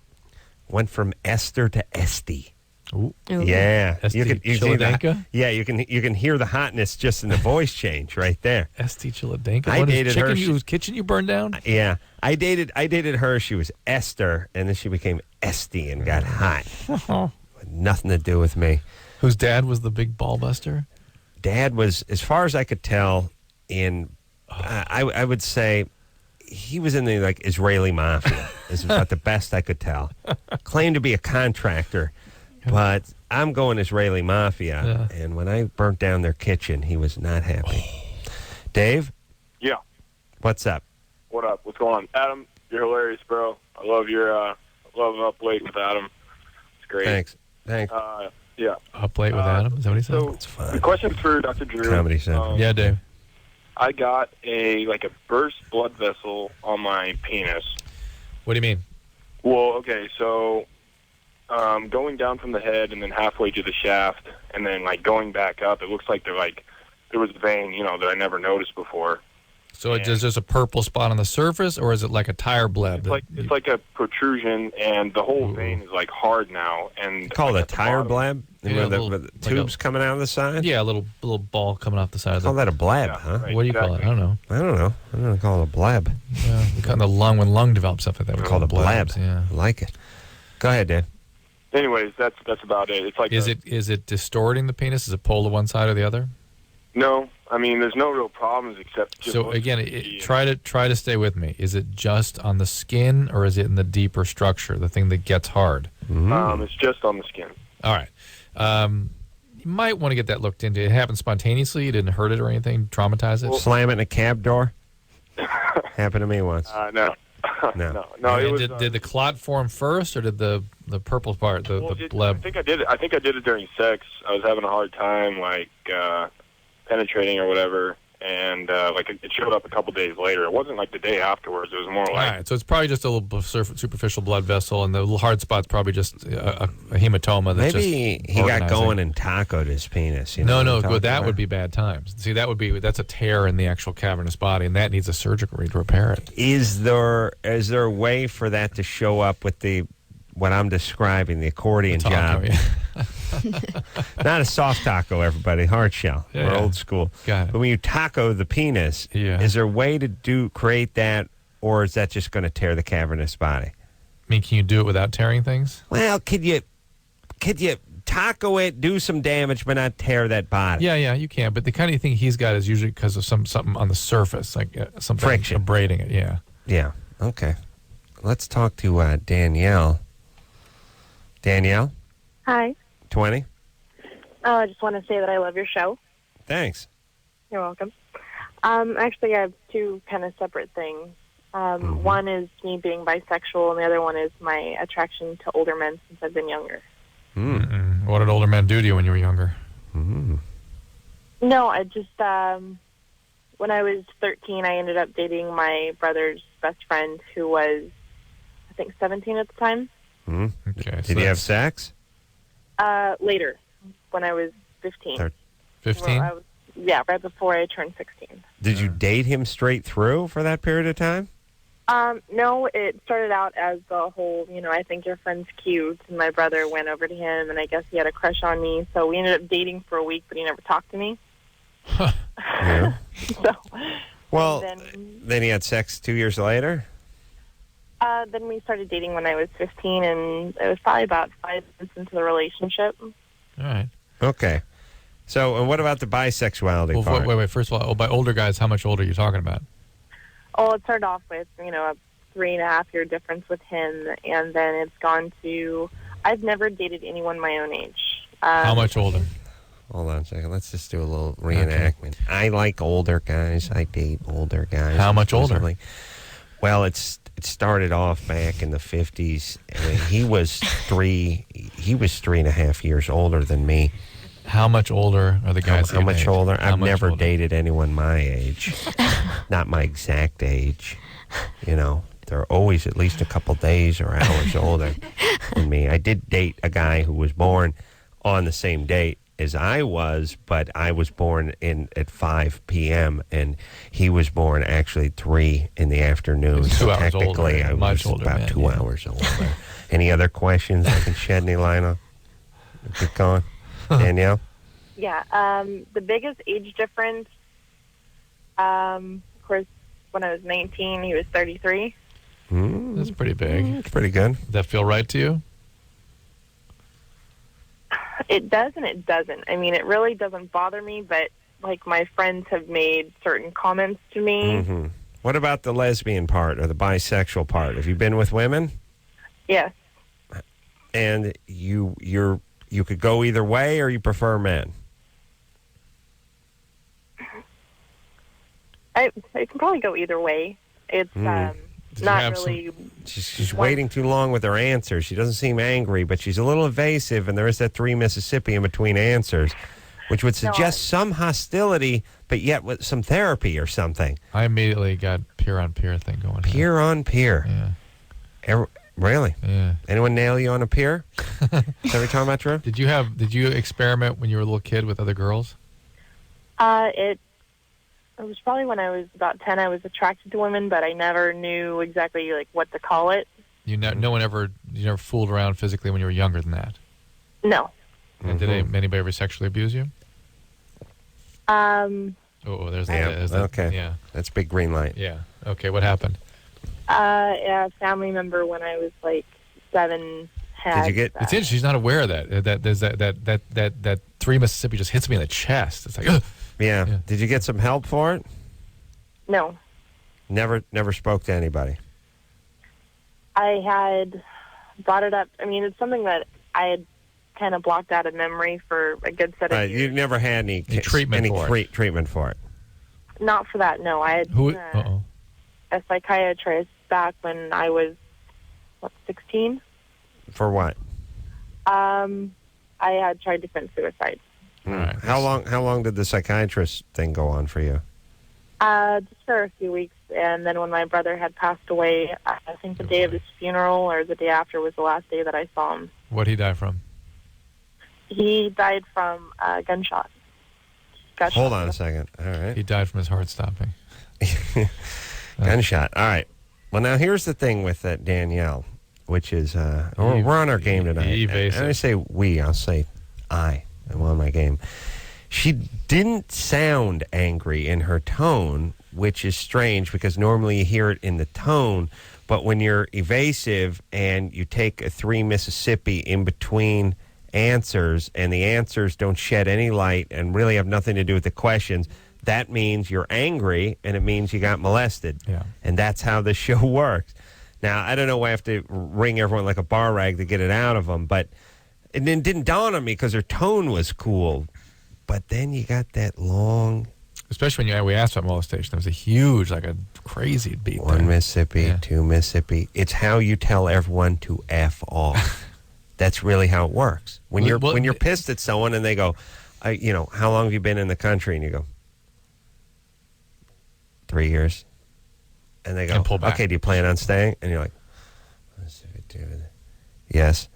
Went from Esther to Esty. Ooh. Yeah. Esty you can Chiladenka? you can hear the hotness just in the voice change right there. Esty Chiladenka? I dated her. Whose kitchen you burned down? Yeah. I dated her. She was Esther, and then she became Esty and got hot. Had nothing to do with me. Whose dad was the big ball buster? Dad was, as far as I could tell, I would say he was in the Israeli mafia. This is about the best I could tell. Claimed to be a contractor, but I'm going Israeli mafia. Yeah. And when I burnt down their kitchen, he was not happy. Dave? Yeah. What's up? What up? What's going on? Adam, you're hilarious, bro. I love your Up Late with Adam. It's great. Thanks. Yeah. Up Late with Adam? Is that what he said? So It's fun. the question for Dr. Drew. Comedy Central. Yeah, Dave. I got a burst blood vessel on my penis. What do you mean? Well, okay, so going down from the head and then halfway to the shaft and then going back up, it looks like there was a vein, that I never noticed before. So is just a purple spot on the surface, or is it like a tire bleb? It's like a protrusion, and the whole vein is like hard now. And called a tire bleb? Yeah, the tubes coming out of the side? Yeah, a little ball coming off the side. Call that a bleb, huh? Right, what do you call it? I don't know. I'm going to call it a bleb. Yeah, kind of the lung, when lung develops stuff like that. We call it a bleb. Yeah. I like it. Go ahead, Dan. Anyways, that's about it. It's like is it distorting the penis? Is it pulled to one side or the other? No, I mean there's no real problems except. Just so again, try to stay with me. Is it just on the skin, or is it in the deeper structure, the thing that gets hard? It's just on the skin. All right. You might want to get that looked into. It happened spontaneously. You didn't hurt it or anything. Traumatize it. Slam it in a cab door. Happened to me once. No. No. It was, did the clot form first, or did the purple part, the bleb? I think I did it. I think I did it during sex. I was having a hard time, like penetrating or whatever, and like it showed up a couple days later. It wasn't like the day afterwards. It was more like. All right, so it's probably just a little superficial blood vessel, and the little hard spot's probably just a hematoma. That's Maybe just he got going and tacoed his penis. No, but that would be bad times. See, that's a tear in the actual cavernous body, and that needs a surgical to repair it. Is there a way for that to show up with what I'm describing, the accordion job? Yeah. Not a soft taco, everybody. Hard shell. Yeah, We're old school. Got it. But when you taco the penis, is there a way to create that, or is that just going to tear the cavernous body? I mean, can you do it without tearing things? Well, could you taco it, do some damage, but not tear that body? Yeah, you can. But the kind of thing he's got is usually because of something on the surface, like something friction, abrading it. Yeah. Yeah. Okay. Let's talk to Danielle. Danielle? Hi. 20? I just want to say that I love your show. Thanks. You're welcome. Actually, I have two kind of separate things. One is me being bisexual, and the other one is my attraction to older men since I've been younger. What did older men do to you when you were younger? No, I just, when I was 13, I ended up dating my brother's best friend, who was, I think, 17 at the time. Okay. Did you have sex? Later, when I was 15. 15? Well, yeah, right before I turned 16. Did you date him straight through for that period of time? No, it started out as the whole, I think your friend's cute, and my brother went over to him, and I guess he had a crush on me, so we ended up dating for a week, but he never talked to me. Yeah. Well, then he had sex 2 years later? Then we started dating when I was 15, and it was probably about 5 months into the relationship. All right. Okay. So, and what about the bisexuality part? Wait. First of all, by older guys, how much older are you talking about? Oh, it started off with, a 3.5-year difference with him, and then it's gone to, I've never dated anyone my own age. How much older? Hold on a second. Let's just do a little reenactment. Okay. I like older guys. I date older guys. How much older? Well, it started off back in the 50s. I mean, he was 3.5 years older than me. How much older are the guys? How much older? I've never dated anyone my age. Not my exact age. They're always at least a couple days or hours older than me. I did date a guy who was born on the same date as I was, but I was born at 5 p.m. and he was born actually 3 in the afternoon. So technically, I was about 2 hours older. Any other questions I can shed any light on? Keep going. Danielle? Yeah. The biggest age difference, of course, when I was 19, he was 33. That's pretty big. It's pretty good. Does that feel right to you? It does and it doesn't. I mean, it really doesn't bother me, but, my friends have made certain comments to me. What about the lesbian part or the bisexual part? Have you been with women? Yes. And you could go either way, or you prefer men? I can probably go either way. It's not really... She's waiting too long with her answers. She doesn't seem angry, but she's a little evasive, and there is that 3 Mississippi in between answers, which would suggest some hostility, but yet with some therapy or something. I immediately got peer-on-peer thing going. Peer-on-peer? Yeah. Really? Yeah. Anyone nail you on a pier? Is that what you're talking about, Drew? Did you experiment when you were a little kid with other girls? it was probably when I was about 10. I was attracted to women, but I never knew exactly like what to call it. You never fooled around physically when you were younger than that? No. And did anybody ever sexually abuse you? There's that. Okay. Yeah. That's a big green light. Yeah. Okay, what happened? A family member when I was like 7 had. Did you get? It's interesting. She's not aware of that. There's that 3 Mississippi just hits me in the chest. It's like, ugh. Yeah. Did you get some help for it? No. Never spoke to anybody. I had brought it up. I mean, it's something that I had kind of blocked out of memory for a good set of years. You never had any treatment for it? Not for that, no. I had a psychiatrist back when I was, 16? For what? I had tried to commit suicide. Right. How long did the psychiatrist thing go on for you? Just for a few weeks, and then when my brother had passed away, I think the day of his funeral or the day after was the last day that I saw him. What'd he die from? He died from a gunshot. Hold on a second. All right. He died from his heart stopping. Gunshot. All right. Well, now here's the thing with Danielle, which is we're on our game tonight. Evasive. And I say we, I'll say I am on my game. She didn't sound angry in her tone, which is strange because normally you hear it in the tone. But when you're evasive and you take a 3 Mississippi in between answers and the answers don't shed any light and really have nothing to do with the questions, that means you're angry and it means you got molested. Yeah. And that's how the show works. Now, I don't know why I have to ring everyone like a bar rag to get it out of them, but it didn't dawn on me because her tone was cool. But then you got that long... Especially when we asked about molestation. There was a huge, like a crazy beat. 1 Mississippi, 2 Mississippi. It's how you tell everyone to F off. That's really how it works. When you're pissed at someone and they go, how long have you been in the country? And you go, 3 years. And they go, and pull back. Okay, do you plan on staying? And you're like, yes.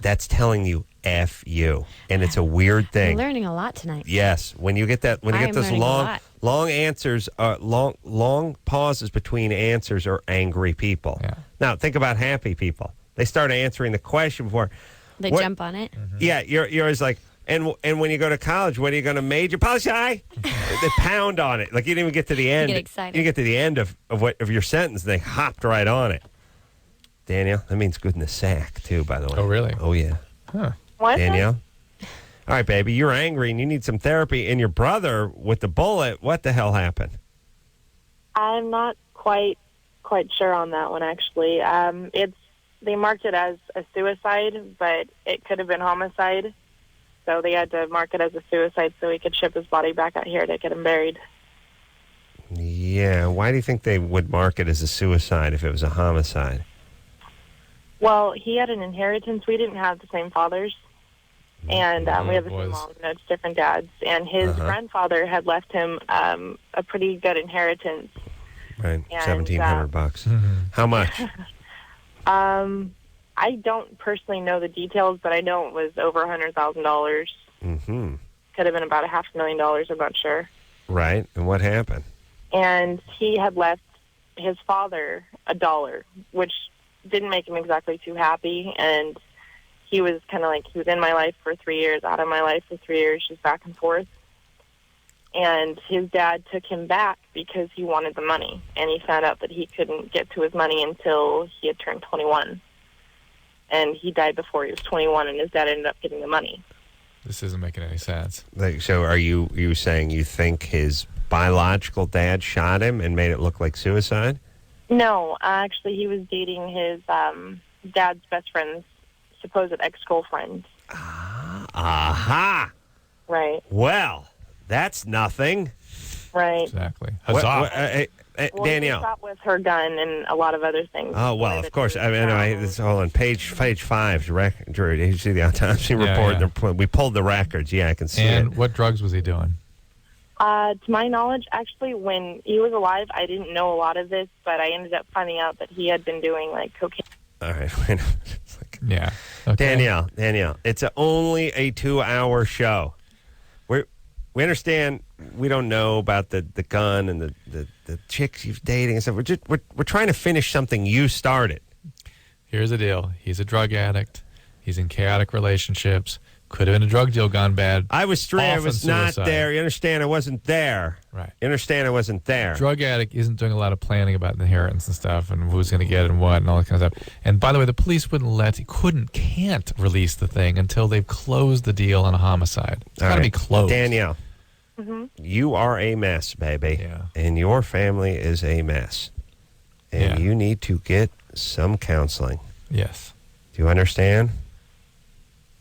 That's telling you F you. And it's a weird thing. I'm learning a lot tonight. Yes. When you get those long answers, long pauses between answers are angry people. Yeah. Now, think about happy people. They start answering the question before. They jump on it. Mm-hmm. Yeah, you're always like, and when you go to college, what are you going to major? Poli-sci? They pound on it. Like you didn't even get to the end. You get excited. You get to the end of your sentence, and they hopped right on it. Danielle, that means good in the sack, too, by the way. Oh, really? Oh, yeah. Huh. What? Danielle? All right, baby, you're angry and you need some therapy. And your brother with the bullet, what the hell happened? I'm not quite sure on that one, actually. They marked it as a suicide, but it could have been homicide. So they had to mark it as a suicide so he could ship his body back out here to get him buried. Yeah, why do you think they would mark it as a suicide if it was a homicide? Well, he had an inheritance. We didn't have the same fathers. And we have the same moms. It's different dads. And his grandfather had left him a pretty good inheritance. Right, and, $1,700. Mm-hmm. How much? I don't personally know the details, but I know it was over $100,000. Mm-hmm. Could have been about $500,000. I'm not sure. Right, and what happened? And he had left his father $1, which didn't make him exactly too happy. And he was kind of like, he was in my life for 3 years, out of my life for 3 years, just back and forth. And his dad took him back because he wanted the money. And he found out that he couldn't get to his money until he had turned 21. And he died before he was 21, and his dad ended up getting the money. This isn't making any sense. So are you saying you think his biological dad shot him and made it look like suicide? No, actually he was dating his dad's best friend's supposed ex-girlfriend. Aha! Right. Well, that's nothing. Right. Exactly. Huzzah. Danielle. He shot with her gun and a lot of other things. Oh, well, of course. I mean, hold on. Page 5's record. Drew, did you see the autopsy report? Yeah. We pulled the records. Yeah, I can see it. And what drugs was he doing? To my knowledge, actually, when he was alive, I didn't know a lot of this, but I ended up finding out that he had been doing, cocaine. All right. Wait a minute. Yeah. Okay. Danielle, it's only a 2-hour show. We understand we don't know about the gun and the chicks you're dating and stuff. We're trying to finish something you started. Here's the deal. He's a drug addict. He's in chaotic relationships. Could have been a drug deal gone bad. I was not there. You understand? I wasn't there. Right. You understand? I wasn't there. Drug addict isn't doing a lot of planning about inheritance and stuff and who's going to get it and what and all that kind of stuff. And by the way, the police can't release the thing until they've closed the deal on a homicide. It's got to be closed. Danielle, you are a mess, baby. Yeah. And your family is a mess. And you need to get some counseling. Yes. Do you understand?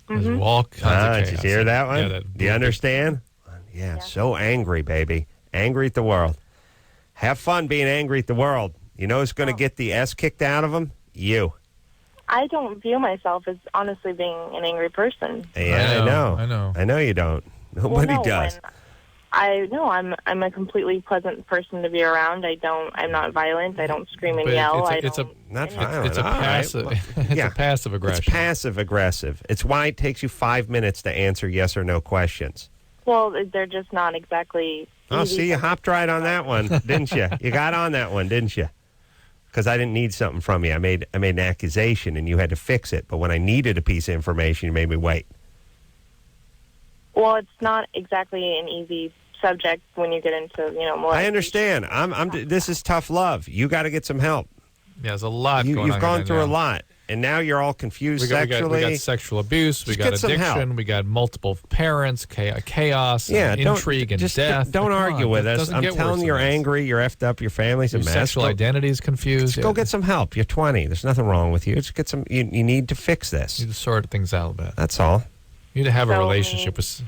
There's all kinds of chaos. Did you hear that one? Yeah, do you understand? Yeah, so angry, baby. Angry at the world. Have fun being angry at the world. You know who's going to get the S kicked out of them? You. I don't view myself as honestly being an angry person. Yeah, I know you don't. Nobody does. I'm a completely pleasant person to be around. I'm not violent. I don't scream and yell. It's a passive aggression. It's passive aggressive. It's why it takes you 5 minutes to answer yes or no questions. Well, they're just not exactly. Oh, see, you hopped right on that one, didn't you? You got on that one, didn't you? Because I didn't need something from you. I made an accusation, and you had to fix it. But when I needed a piece of information, you made me wait. Well, it's not exactly an easy subject when you get into, more. I understand. This is tough love. You got to get some help. Yeah, there's a lot going on. You've gone through a lot, and now you're all confused sexually. We got sexual abuse. We got addiction. We got multiple parents, chaos, intrigue, and death. Don't argue with us. I'm telling you, you're angry. You're effed up. Your family's a mess. Sexual identity is confused. Go get some help. You're 20. There's nothing wrong with you. Just get some. You need to fix this. You need to sort things out a bit. That's all. You need to have a relationship with.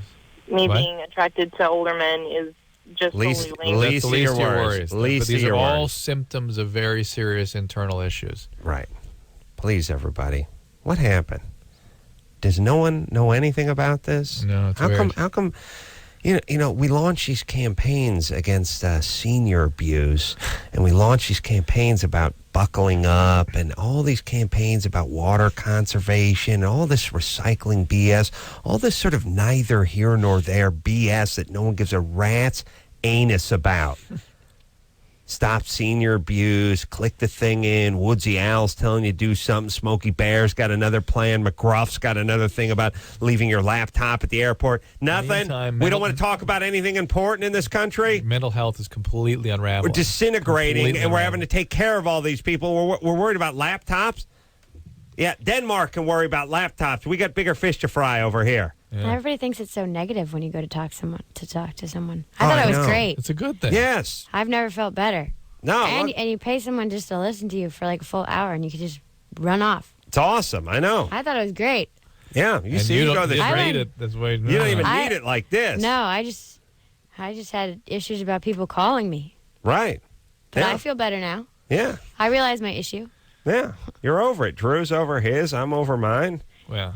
Being attracted to older men is just least lame. Least of your worries. These are all worries. symptoms of very serious internal issues. Right. Please, everybody. What happened? Does no one know anything about this? No, it's weird. How come? You know, we launch these campaigns against senior abuse, and we launch these campaigns about buckling up, and all these campaigns about water conservation, all this recycling BS, all this sort of neither here nor there BS that no one gives a rat's anus about. Stop senior abuse, click the thing in, Woodsy Owl's telling you to do something, Smokey Bear's got another plan, McGruff's got another thing about leaving your laptop at the airport. Nothing. We don't want to talk about anything important in this country. Mental health is completely unraveling. We're disintegrating, and we're having to take care of all these people. We're worried about laptops. Yeah, Denmark can worry about laptops. We got bigger fish to fry over here. Yeah. Everybody thinks it's so negative when you go to talk to someone. I thought it was great. It's a good thing. Yes. I've never felt better. No. And you pay someone just to listen to you for like a full hour, and you can just run off. It's awesome. I know. I thought it was great. Yeah. You don't need it this way. You don't even need it like this. No, I just had issues about people calling me. Right. But I feel better now. Yeah. I realize my issue. Yeah. You're over it. Drew's over his. I'm over mine. Well.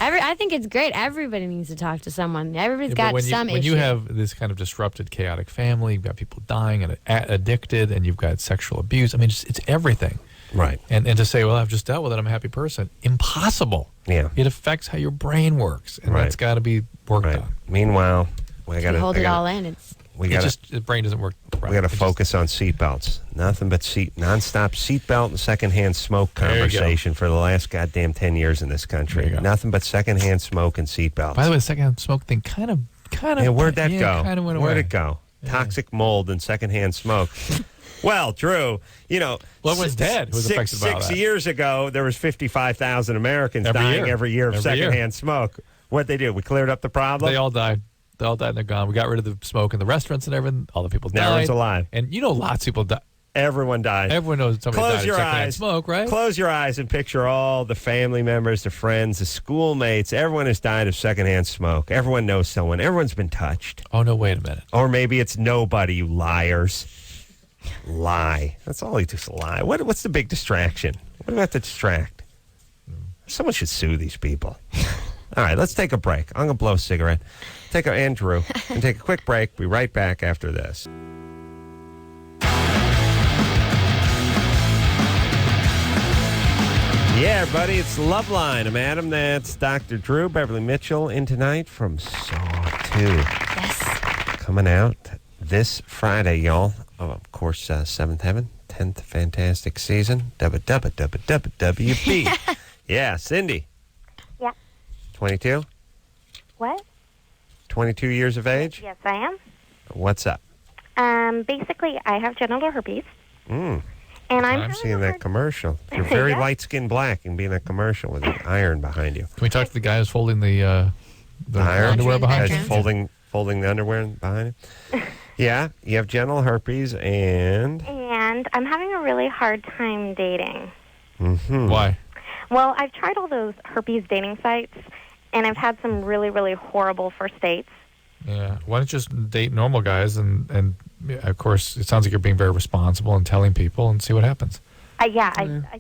I think it's great. Everybody needs to talk to someone. Everybody's got some issue. When you have this kind of disrupted, chaotic family, you've got people dying and addicted, and you've got sexual abuse. I mean, it's everything. Right. And to say, well, I've just dealt with it, I'm a happy person. Impossible. Yeah. It affects how your brain works, and that's got to be worked on. Meanwhile, hold it all in. The brain doesn't work right. We got to focus on seatbelts. Nothing but nonstop seatbelt and secondhand smoke conversation for the last goddamn 10 years in this country. Nothing but secondhand smoke and seatbelts. By the way, the secondhand smoke thing kind of. Yeah, where'd that go? Kind of went away. Where'd it go? Yeah. Toxic mold and secondhand smoke. Well, Drew, everyone's dead. Who's affected by that? 6 years ago, there was 55,000 Americans dying every year of secondhand smoke. What'd they do? We cleared up the problem? They all died. They all died and they're gone. We got rid of the smoke in the restaurants and everything. All the people died. Now everyone's alive. And lots of people died. Everyone died. Everyone knows somebody died of secondhand smoke, right? Close your eyes and picture all the family members, the friends, the schoolmates. Everyone has died of secondhand smoke. Everyone knows someone. Everyone's been touched. Oh, no, wait a minute. Or maybe it's nobody, you liars. Lie. That's all you do is lie. What's the big distraction? What do we have to distract? Someone should sue these people. All right, let's take a break. I'm going to blow a cigarette. Andrew, and take a quick break. Be right back after this. Yeah, buddy, it's Loveline. I'm Adam. That's Dr. Drew. Beverley Mitchell in tonight from Saw 2. Yes. coming out this Friday, y'all. Oh, of course, Seventh Heaven, 10th Fantastic Season, WB. Yeah, Cindy. Yeah. 22? What? 22 years of age? Yes, I am. What's up? Basically, I have genital herpes. And I'm seeing that commercial. You're very light-skinned black and being a commercial with an iron behind you. Can we talk to the guy who's folding the iron? Underwear behind you? Folding the underwear behind him? Yeah, you have genital herpes and I'm having a really hard time dating. Mm-hmm. Why? Well, I've tried all those herpes dating sites, and I've had some really, really horrible first dates. Yeah. Why don't you just date normal guys and of course, it sounds like you're being very responsible and telling people and see what happens. I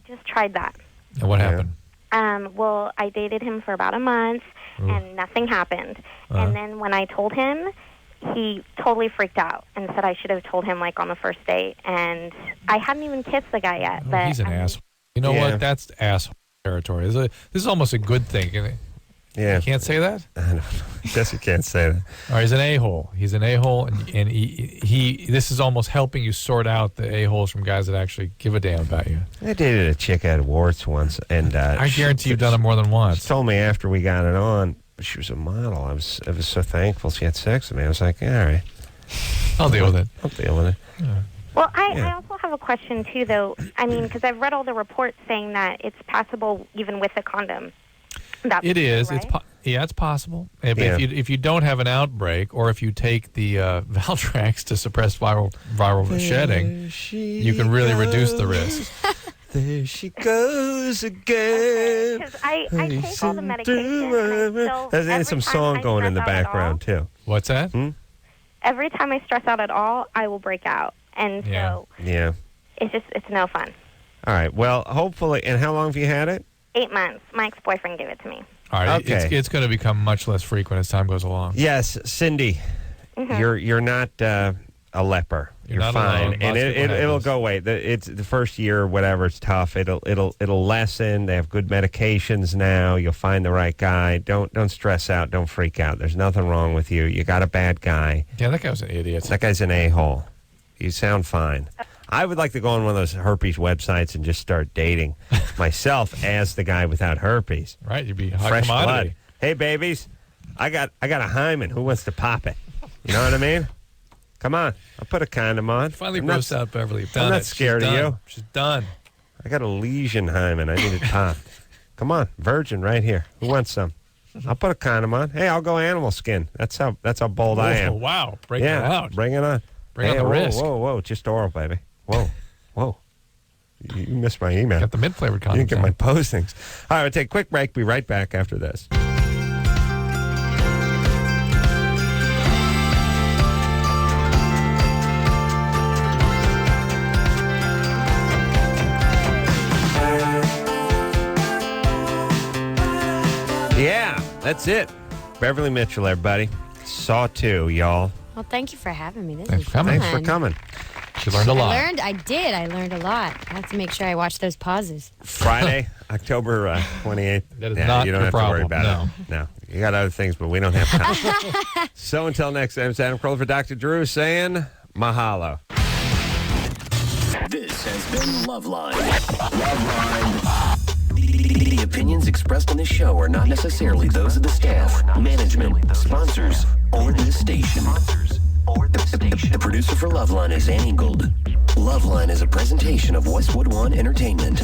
just tried that. And what happened? Well, I dated him for about a month, and nothing happened. And then when I told him, he totally freaked out and said I should have told him, like, on the first date. And I hadn't even kissed the guy yet. But he's an asshole. You know what? That's asshole territory. This is almost a good thing. Yeah. You can't say that? I don't know. I guess you can't say that. All right, he's an a-hole. He's an a-hole, and he this is almost helping you sort out the a-holes from guys that actually give a damn about you. I dated a chick at Warts once, and I guarantee you've done it more than once. She told me after we got it on, she was a model. I was so thankful she had sex with me. I was like, all right. I'll deal with it. I'll deal with it. Yeah. Well, I also have a question, too, though. I mean, because I've read all the reports saying that it's possible even with a condom. It is. Right? It's possible. If you don't have an outbreak, or if you take the Valtrex to suppress viral shedding, you can really reduce the risk. There she goes again. Because I take all the medication, and There's some song going in the background, too. What's that? Every time I stress out at all, I will break out. And so it's no fun. All right. Well, hopefully. And how long have you had it? 8 months. My ex-boyfriend gave it to me. All right. Okay. It's going to become much less frequent as time goes along. Yes, Cindy. You're not a leper. You're fine, and it'll go away. It's the first year or whatever. It's tough. It'll lessen. They have good medications now. You'll find the right guy. Don't stress out. Don't freak out. There's nothing wrong with you. You got a bad guy. Yeah, that guy was an idiot. That guy's an a-hole. You sound fine. I would like to go on one of those herpes websites and just start dating myself as the guy without herpes. Right, you'd be high fresh commodity. blood. Hey, babies, I got a hymen. Who wants to pop it? You know what I mean? Come on, I'll put a condom on. Finally grossed out Beverly. I'm not scared of you. She's done. I got a lesion hymen. I need it popped. Come on, virgin right here. Who wants some? I'll put a condom on. Hey, I'll go animal skin. That's how bold I am. Wow, bring it out. Bring it on. Bring on the risk. Whoa, just oral, baby. Whoa. You missed my email. Got the mid-flavored condoms. You didn't get my postings. All right, we'll take a quick break. Be right back after this. Yeah, that's it. Beverley Mitchell, everybody. Saw 2, y'all. Well, thank you for having me. Thanks for coming. She learned a lot. I learned a lot. I have to make sure I watch those pauses. Friday, October 28th. That is not you don't your have problem. to worry about it. No. You got other things, but we don't have time. So until next time, it's Adam Carolla for Dr. Drew saying mahalo. This has been Loveline. Loveline. The opinions expressed on this show are not necessarily those of the staff, management, sponsors, or the station. The producer for Loveline is Annie Gold. Loveline is a presentation of Westwood One Entertainment.